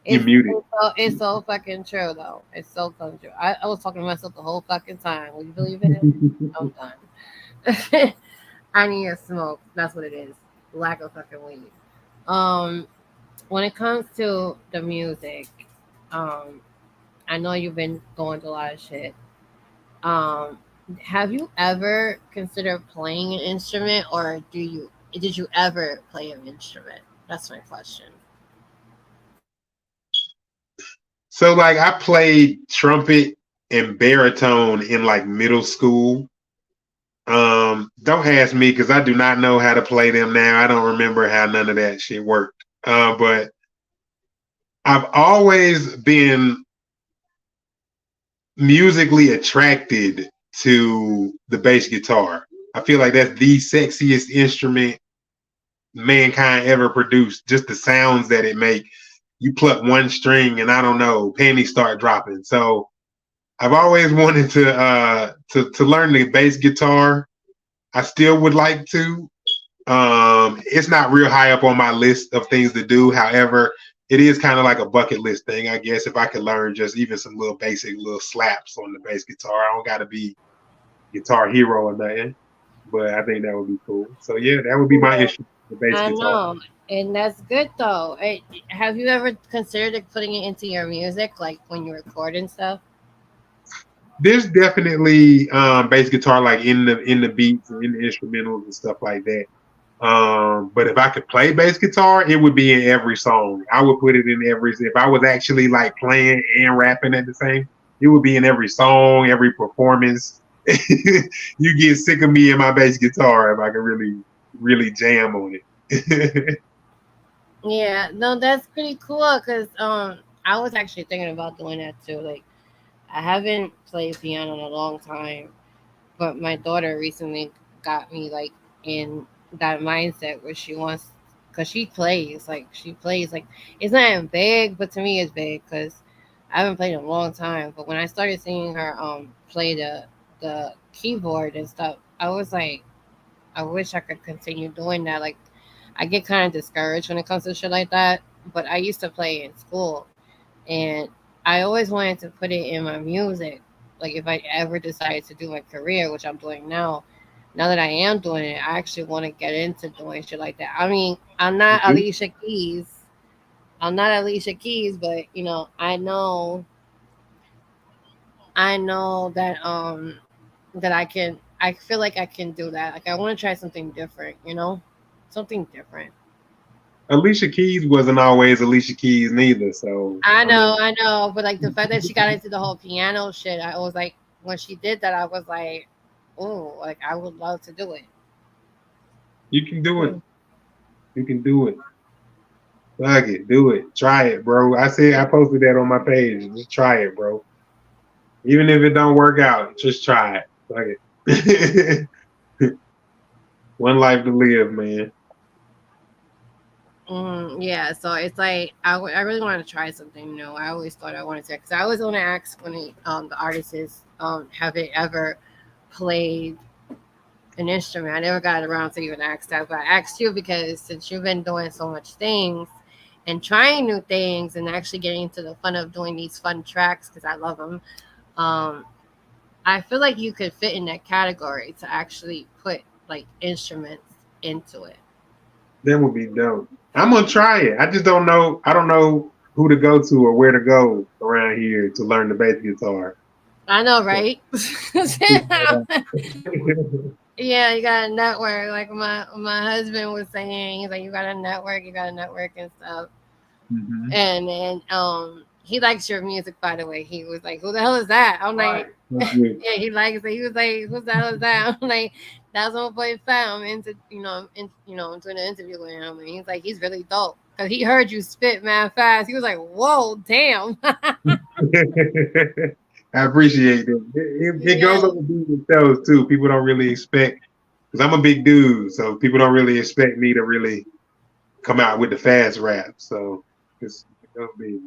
You muted. It's so fucking true though. It's so fucking true. I was talking to myself the whole fucking time. Will you believe it? I'm done. I need a smoke. That's what it is. Lack of fucking weed. Um, when it comes to the music, um, I know you've been going through a lot of shit. Um, have you ever considered playing an instrument, or did you ever play an instrument? That's my question. So like I played trumpet and baritone in like middle school. Don't ask me because I do not know how to play them now. I don't remember how none of that shit worked. But I've always been musically attracted to the bass guitar. I feel like that's the sexiest instrument mankind ever produced. Just the sounds that it make. You pluck one string and I don't know, panties start dropping. So I've always wanted to learn the bass guitar. I still would like to. It's not real high up on my list of things to do. However, it is kind of like a bucket list thing, I guess. If I could learn just even some little basic little slaps on the bass guitar, I don't got to be Guitar Hero or nothing, but I think that would be cool. So yeah, that would be my issue. The bass I guitar. know, and that's good though. Have you ever considered putting it into your music, like when you record and stuff? There's definitely bass guitar like in the beats and in the instrumentals and stuff like that. But if I could play bass guitar, it would be in every song. I would put it in every. If I was actually like playing and rapping at the same, it would be in every song, every performance. You get sick of me and my bass guitar if I could really, really jam on it. Yeah, no, that's pretty cool. Cause I was actually thinking about doing that too. Like, I haven't played piano in a long time, but my daughter recently got me like in that mindset where she wants, cause she plays like it's not big, but to me it's big because I haven't played in a long time. But when I started seeing her play the keyboard and stuff, I was like, I wish I could continue doing that. Like, I get kind of discouraged when it comes to shit like that. But I used to play in school, and I always wanted to put it in my music. Like, if I ever decided to do my career, which I'm doing now, now that I am doing it, I actually want to get into doing shit like that. I mean, I'm not Alicia Keys. I'm not Alicia Keys, but I know that I feel like I can do that. Like, I want to try something different, something different. Alicia Keys wasn't always Alicia Keys neither. So I know, but like the fact that she got into the whole piano shit, I was like, when she did that, I was like, oh, like I would love to do it. You can do it. You can do it. Fuck it, do it. Try it, bro. I posted that on my page. Just try it, bro. Even if it don't work out, just try it. Fuck it. One life to live, man. Yeah, so it's like I really want to try something new. I always thought I wanted to, because I always want to ask when the artists have they ever played an instrument. I never got around to even ask that, but I asked you because since you've been doing so much things and trying new things and actually getting into the fun of doing these fun tracks, because I love them, I feel like you could fit in that category to actually put like instruments into it. That would be dope. I'm gonna try it. I just don't know. I don't know who to go to or where to go around here to learn the bass guitar. I know, right? Yeah, you got a network. Like my husband was saying, he's like, you got a network and stuff. Mm-hmm. And then he likes your music, by the way. He was like, who the hell is that? I'm like, yeah, he likes it. He was like, who the hell is that? I'm like, that's what boy found into doing an interview with him, and he's like, he's really dope because he heard you spit mad fast. He was like, whoa, damn. I appreciate it. It goes over with shows too. People don't really expect, because I'm a big dude, so people don't really expect me to really come out with the fast rap. So it's gonna be.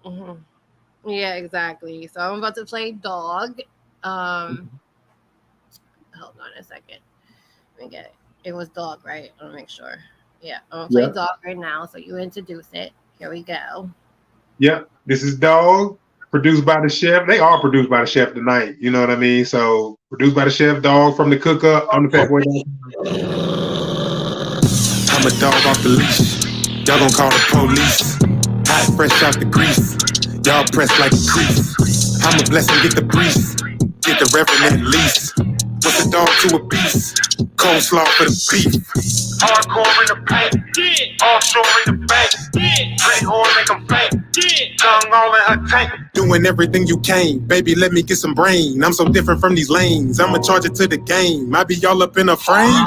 Mm-hmm. Yeah, exactly. So I'm about to play Dog. Hold on a second. Let me get it. It was Dog, right? I want to make sure. Yeah, I'm gonna play Dog right now. So you introduce it. Here we go. Yep, this is Dog, produced by the chef. They are produced by the chef tonight. You know what I mean? So produced by the chef, Dog from the Cook Up on the Fat Boy. I'm a dog off the leash. Y'all gonna call the police. Hot, fresh out the grease. Y'all press like a crease. I'm a blessing, get the priest. Get the reverend at least. What's a dog to a beast? Coleslaw for the beef. Hardcore in the paint. Offshore in the bank. Pretty horn make them faint. Tongue all in her tank. Doing everything you can. Baby, let me get some brain. I'm so different from these lanes. I'ma charge it to the game. I be all up in a frame.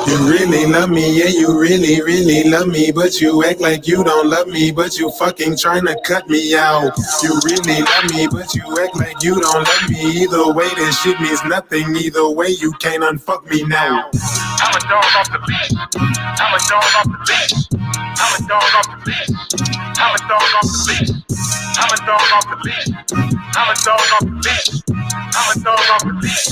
You really love me, yeah, you really, really love me. But you act like you don't love me. But you fucking trying to cut me out. You really love me, but you act like you don't love me. Either way, this shit means nothing. Either way, you can't unfuck me now. I'm a dog off the leash. I'm a dog off the leash. I'm a dog off the leash. I'm a dog off the leash. I'm a dog off the leash. I'm a dog off the leash. I'm a dog off the leash.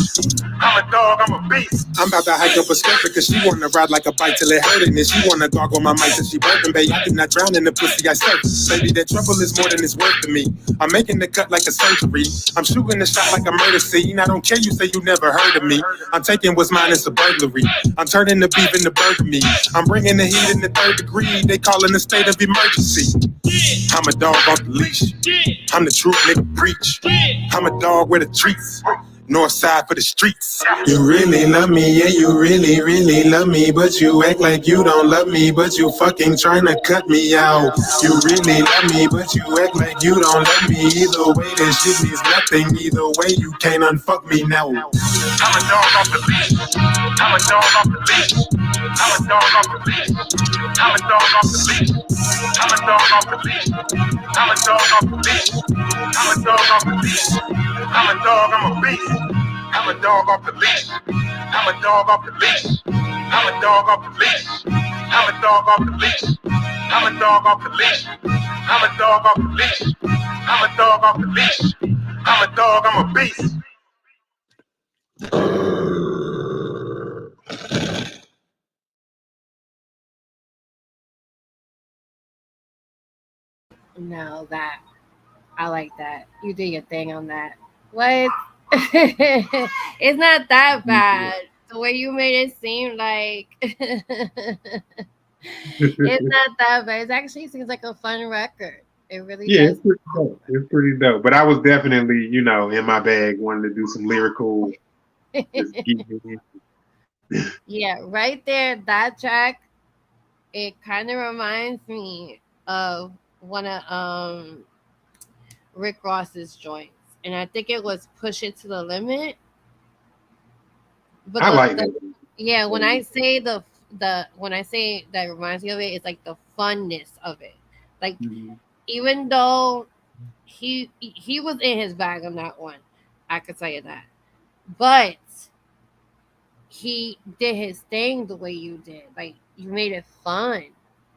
I'm a dog, I'm a beast. I'm about to hike up a skirt because she wanna ride like a bike till it hurt, and then she wanna gargle my mic till she burping, babe. I cannot drown in the pussy I serve. Baby, that trouble is more than it's worth to me. I'm making the cut like a surgery. I'm shooting the shot like a murder scene. I don't care, you say you never heard of me. I'm taking what's mine, it's a burglary. I'm turning the beef into burger meat. I'm bringing the heat in the 3rd degree. They calling a state of emergency. I'm a dog off the leash. I'm the truth, nigga, preach. I'm a dog with the treats. North side for the streets. You really love me, yeah, you really, really love me. But you act like you don't love me. But you fucking trying to cut me out. You really love me, but you act like you don't love me. Either way, this shit means nothing. Either way, you can't unfuck me now. I'm a dog off the leash. I'm a dog off the leash. I'm a dog off the leash. I'm a dog off the leash. I'm a dog off the leash. I'm a dog off the leash. I'm a dog off the leash. I'm a dog, I'm a beast. I'm a dog off the leash. I'm a dog off the leash. I'm a dog off the leash. I'm a dog off the leash. I'm a dog off the leash. I'm a dog off the leash. I'm a dog off the leash. I'm a dog, I'm a beast. No, that I like that. You did your thing on that. What? It's not that bad. The way you made it seem like it's not that bad. It actually seems like a fun record. It really does. It's pretty dope. It's pretty dope. But I was definitely, in my bag, wanting to do some lyrical. Yeah, right there, that track, it kind of reminds me of one of Rick Ross's joints. And I think it was Push It to the Limit. But I like the that. yeah, when I say the when I say that reminds me of it, it's like the funness of it. Like Mhm. even though he was in his bag on that one, I could tell you that. But he did his thing the way you did. Like you made it fun.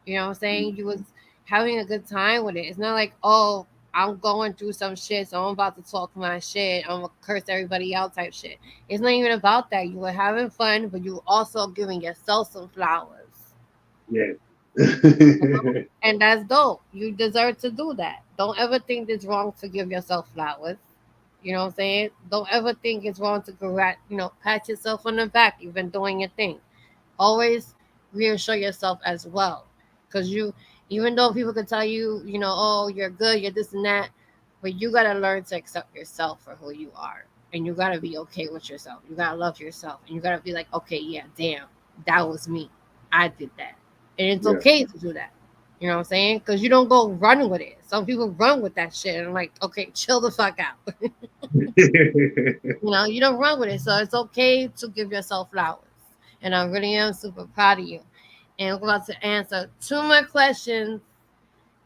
You know what I'm saying? You was having a good time with it. It's not like, oh, I'm going through some shit, so I'm about to talk my shit. I'm gonna curse everybody out type shit. It's not even about that. You were having fun, but you were also giving yourself some flowers. Yeah. And that's dope. You deserve to do that. Don't ever think it's wrong to give yourself flowers. You know what I'm saying? Don't ever think it's wrong to pat yourself on the back. You've been doing your thing. Always reassure yourself as well. Because even though people can tell you, oh, you're good, you're this and that, but you got to learn to accept yourself for who you are. And you got to be okay with yourself. You got to love yourself. And you got to be like, okay, yeah, damn, that was me. I did that. And it's Yeah. okay to do that. You know what I'm saying? Because you don't go running with it. Some people run with that shit. And I'm like, okay, chill the fuck out. You don't run with it. So it's okay to give yourself flowers. And I really am super proud of you. And we're about to answer two more questions.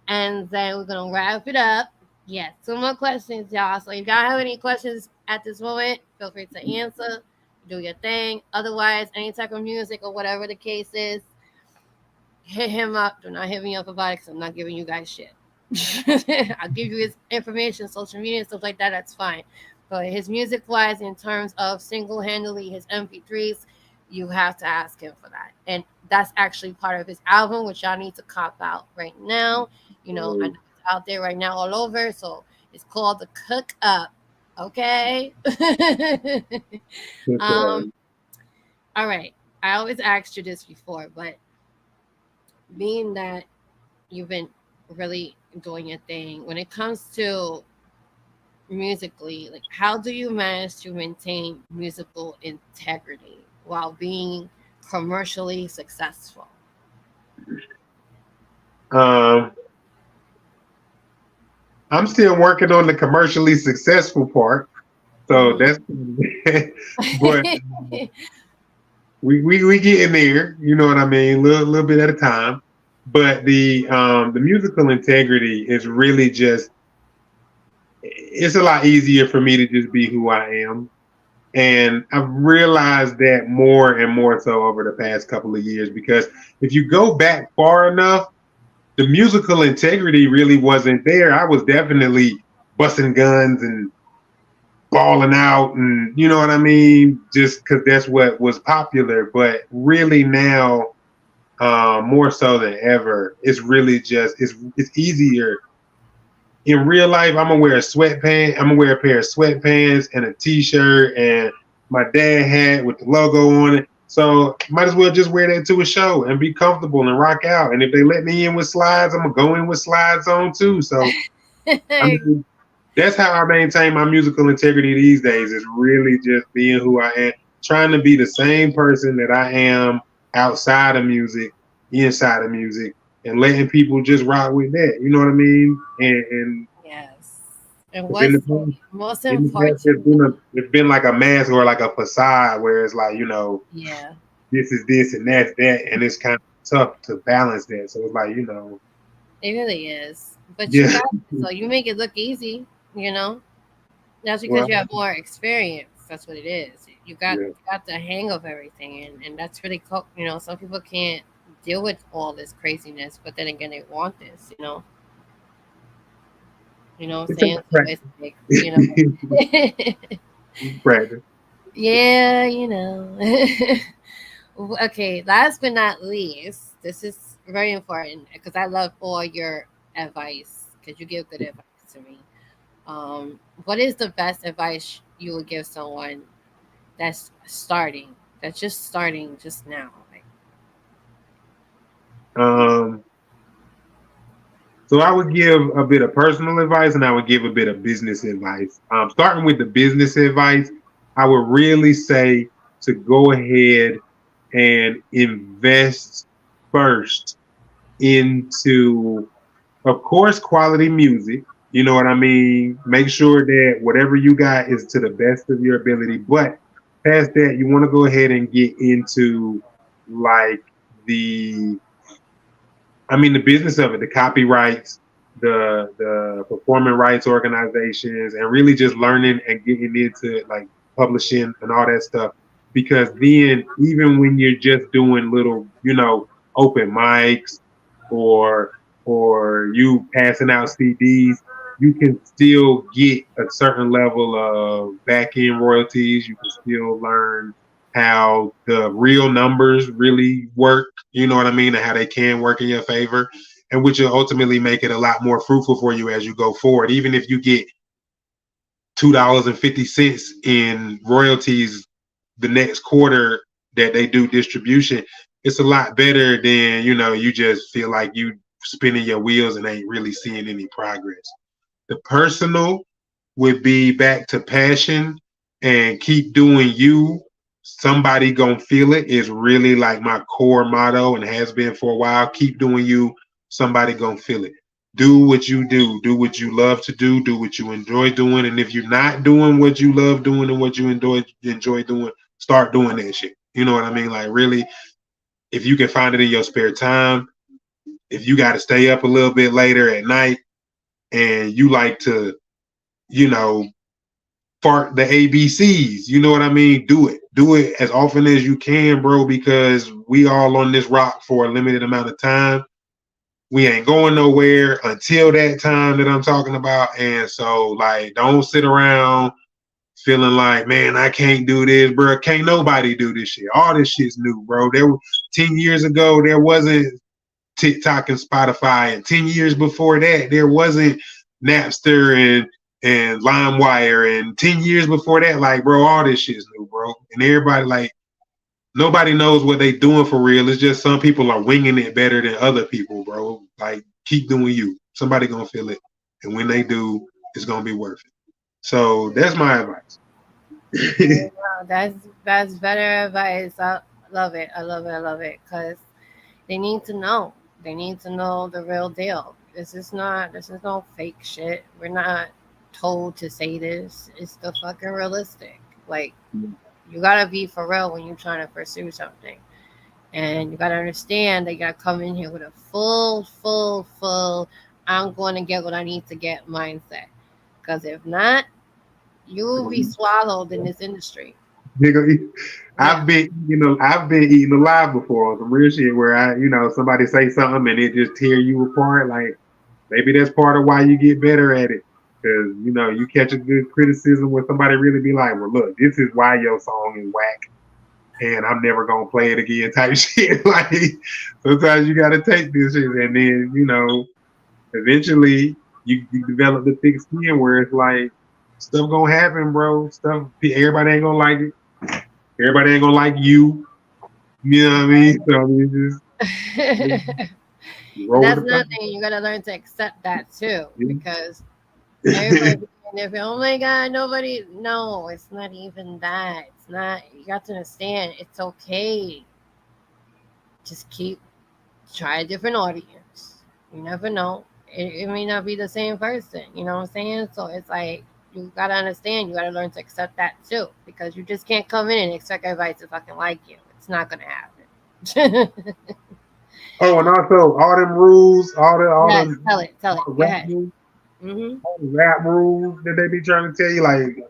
And then we're going to wrap it up. Yes, two more questions, y'all. So if y'all have any questions at this moment, feel free to answer. Do your thing. Otherwise, any type of music or whatever the case is, hit him up. Do not hit me up about it because I'm not giving you guys shit. I'll give you his information, social media, and stuff like that. That's fine. But his music wise, in terms of single handedly his MP3s, you have to ask him for that. And that's actually part of his album, which y'all need to cop out right now. I know it's out there right now all over. So it's called The Cook Up. Okay. All right. I always asked you this before, but being that you've been really doing your thing when it comes to musically, like how do you manage to maintain musical integrity while being commercially successful? I'm still working on the commercially successful part. So that's but we getting there, you know what I mean, little bit at a time. But the musical integrity is really just, it's a lot easier for me to just be who I am. And I've realized that more and more so over the past couple of years, because if you go back far enough, the musical integrity really wasn't there. I was definitely busting guns and balling out, and you know what I mean, just because that's what was popular. But really now, more so than ever, it's really just it's easier. In real life, I'm gonna wear a sweatpants. I'm gonna wear a pair of sweatpants and a t-shirt and my dad hat with the logo on it. So might as well just wear that to a show and be comfortable and rock out. And if they let me in with slides, I'm gonna go in with slides on too. So I mean, that's how I maintain my musical integrity these days, is really just being who I am, trying to be the same person that I am outside of music, inside of music, and letting people just rock with that. You know what I mean? And Yes. And in what's the past, most in the past, important? it's been like a mask or like a facade where it's like, Yeah, this is this and that's that, and it's kind of tough to balance that. So it's like, it really is. But you yeah, got it, so you make it look easy, you know? That's because well, you have more experience. That's what it is. You got yeah. you got the hang of everything, and that's really cool. Some people can't deal with all this craziness, but then again, they want this. You know what I'm It's a saying? So practice. it's like, Practice. yeah, Okay, last but not least, this is very important because I love all your advice because you give good advice to me. What is the best advice you would give someone that's starting, that's just starting just now? Like, Um, so I would give a bit of personal advice and I would give a bit of business advice. Starting with the business advice, I would really say to go ahead and invest first into, of course, quality music. You know what I mean? Make sure that whatever you got is to the best of your ability. But past that, you want to go ahead and get into like the, the business of it, the copyrights, the performing rights organizations, and really just learning and getting into like publishing and all that stuff. Because then, even when you're just doing little, open mics or you passing out CDs, you can still get a certain level of back end royalties. You can still learn how the real numbers really work, you know what I mean, and how they can work in your favor, and which will ultimately make it a lot more fruitful for you as you go forward. Even if you get $2.50 in royalties the next quarter that they do distribution, it's a lot better than, you just feel like you spinning your wheels and ain't really seeing any progress. The personal would be back to passion and keep doing you. Somebody gonna feel it is really like my core motto and has been for a while. Keep doing you. Somebody gonna feel it. Do what you do. Do what you love to do. Do what you enjoy doing. And if you're not doing what you love doing and what you enjoy doing, start doing that shit. You know what I mean? Like really, if you can find it in your spare time, if you got to stay up a little bit later at night and you like to, fart the ABCs, you know what I mean? Do it. Do it as often as you can, bro, because we all on this rock for a limited amount of time. We ain't going nowhere until that time that I'm talking about. And so, like, don't sit around feeling like, man, I can't do this, bro. Can't nobody do this shit. All this shit's new, bro. 10 years ago, there wasn't TikTok and Spotify. And 10 years before that, there wasn't Napster and LimeWire. And 10 years before that, like, bro, all this shit's new, bro. And everybody, like, nobody knows what they doing for real. It's just some people are winging it better than other people, bro. Like, keep doing you. Somebody gonna feel it. And when they do, it's gonna be worth it. So that's my advice. Wow, that's better advice. I love it. I love it. Because they need to know. They need to know the real deal. This is no fake shit. We're not told to say this. It's the fucking realistic. Like, you gotta be for real when you're trying to pursue something. And you gotta understand that you gotta come in here with a full, I'm going to get what I need to get mindset. Because if not, you will be swallowed in this industry. Nigga, I've been eating alive before on some real shit where somebody say something and it just tear you apart. Like, maybe that's part of why you get better at it. Because, you catch a good criticism where somebody really be like, well, look, this is why your song is whack and I'm never going to play it again type shit. Like, sometimes you got to take this shit and then, eventually you develop the thick skin where it's like, stuff going to happen, bro. Everybody ain't going to like it. Everybody ain't going to like you. You know what I mean? So, I mean, that's another thing. You got to learn to accept that too. Because everybody, if oh my God, nobody, no, it's not even that. It's not, you got to understand, it's okay. Just try a different audience. You never know. It may not be the same person. You know what I'm saying? So it's like, you got to understand, you got to learn to accept that too. Because you just can't come in and expect everybody to fucking like you. It's not going to happen. Oh, and also all them rules, all them tell it. Go ahead. All the rap rules that they be trying to tell you, like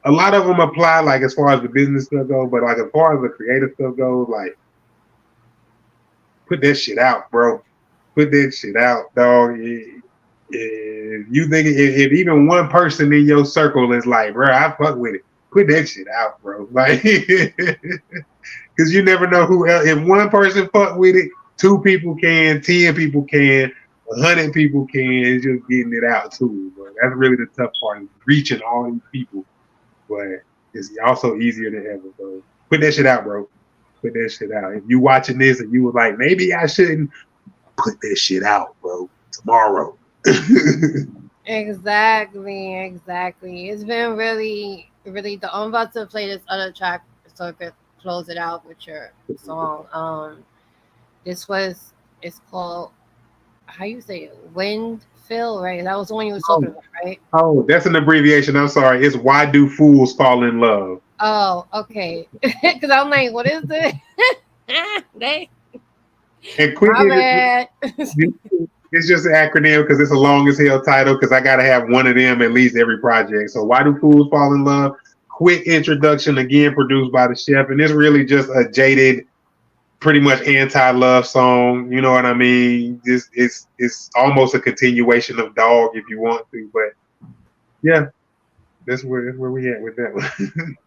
a lot of them apply, like as far as the business stuff goes, but like as far as the creative stuff goes, like put that shit out, bro. Put that shit out, dog. If you think if even one person in your circle is like, bro, I fuck with it, put that shit out, bro. Like, because you never know who else. If one person fuck with it, 2 people can, 10 people can, 100 people can. It's just getting it out too, bro. That's really the tough part, is reaching all these people. But it's also easier than ever, bro. Put that shit out, bro. Put that shit out. If you watching this and you were like, maybe I shouldn't, put that shit out, bro. Tomorrow. Exactly. It's been really, really. I'm about to play this other track. So close it out with your song. It's called, how you say it? Windfill, right? That was the one you were talking about, right? Oh, that's an abbreviation. I'm sorry. It's Why Do Fools Fall in Love? Oh, okay. Because I'm like, what is this? And quick, My bad. it's just an acronym because it's a long as hell title because I got to have one of them at least every project. So Why Do Fools Fall in Love? Quick introduction, again, produced by the chef. And it's really just a jaded, pretty much anti-love song. You know what I mean? It's almost a continuation of Dog if you want to. But yeah, that's where we at with that one.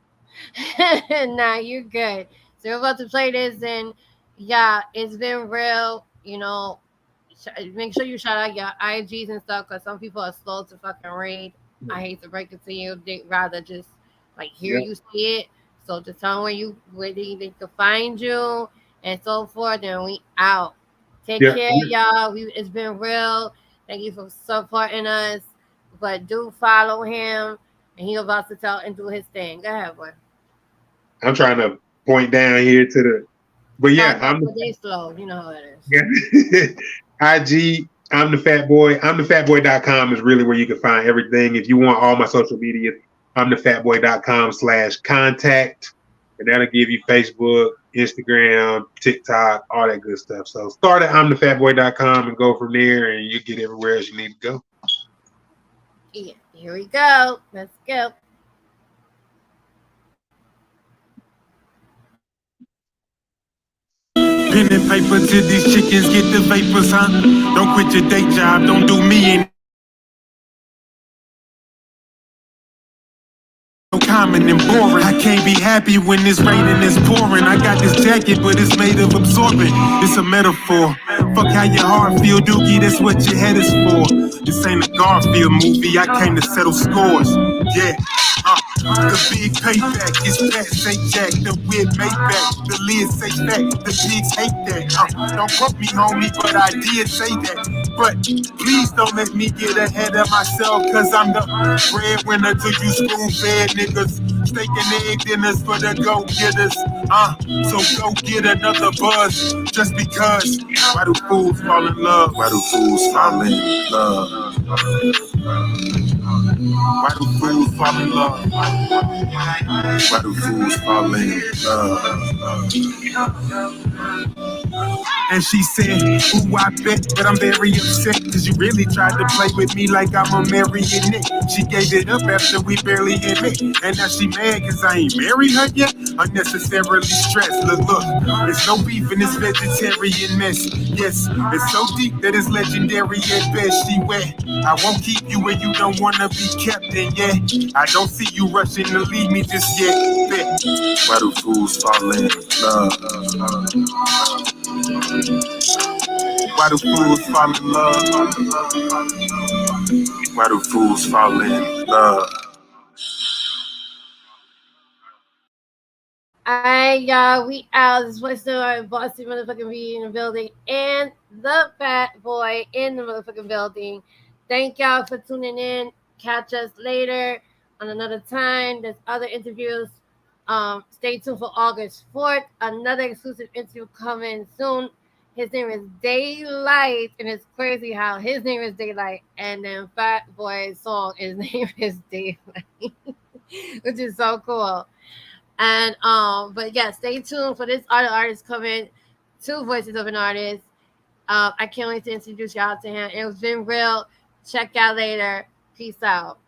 Nah, you're good. So we're about to play this, and yeah, it's been real. You know, make sure you shout out your IGs and stuff because some people are slow to fucking read. I hate to break it to you. They'd rather just like hear you see it. So just tell them where they can find you and so forth. And we out. Take care, y'all. It's been real. Thank you for supporting us. But do follow him, and he about to tell and do his thing. Go ahead, boy. I'm trying to point down here to the, but yeah, they slow. You know how it is. Yeah. IG, I'm the Fat Boy. I'm the fatboy.com is really where you can find everything. If you want all my social media, I'm the fatboy.com/contact, and that'll give you Facebook, Instagram, TikTok, all that good stuff. So start at I'm the fatboy.com and go from there, and you get everywhere else you need to go. Yeah, here we go. Let's go. Pen and paper to these chickens, get the vapors, huh? Don't quit your day job, don't do me any common and boring. I can't be happy when it's raining, it's pouring. I got this jacket, but it's made of absorbent. It's a metaphor. Fuck how your heart feel, Doogie, that's what your head is for. This ain't a Garfield movie, I came to settle scores. Yeah. The big payback is fat, say Jack. The whip made back, the lid say fat. The pigs hate that. Don't quote me, homie, but I did say that. But please don't let me get ahead of myself, cause I'm the breadwinner to you spoon-fed niggas. Steak and egg dinners for the go-getters. So go get another buzz, just because. Why do fools fall in love? Why do fools fall in love? Why do fools fall in love? Why do fools fall in love? And she said, ooh, I bet, but I'm very upset, cause you really tried to play with me like I'm a marionette. She gave it up after we barely hit me, and now she mad cause I ain't married her yet. Unnecessarily stressed, look, there's no beef in this vegetarian mess. Yes, it's so deep that it's legendary at best. She wet, I won't keep you where you don't wanna be kept, and yeah, I don't see you rushing to leave me just yet. Bet. Why do fools fall in love? Why do fools fall in love? Why do fools fall in love? Alright, y'all, we out. This was still our Bossy motherfucking B in the building and the Fat Boy in the motherfucking building. Thank y'all for tuning in. Catch us later on another time. There's other interviews. Stay tuned for August 4th. Another exclusive interview coming soon. His name is Daylight, and it's crazy how his name is Daylight, and then Fat Boy's song, his name is Daylight, which is so cool. And but yeah, stay tuned for this other artist coming. 2 voices of an artist. I can't wait to introduce y'all to him. It's been real. Check out later. Peace out.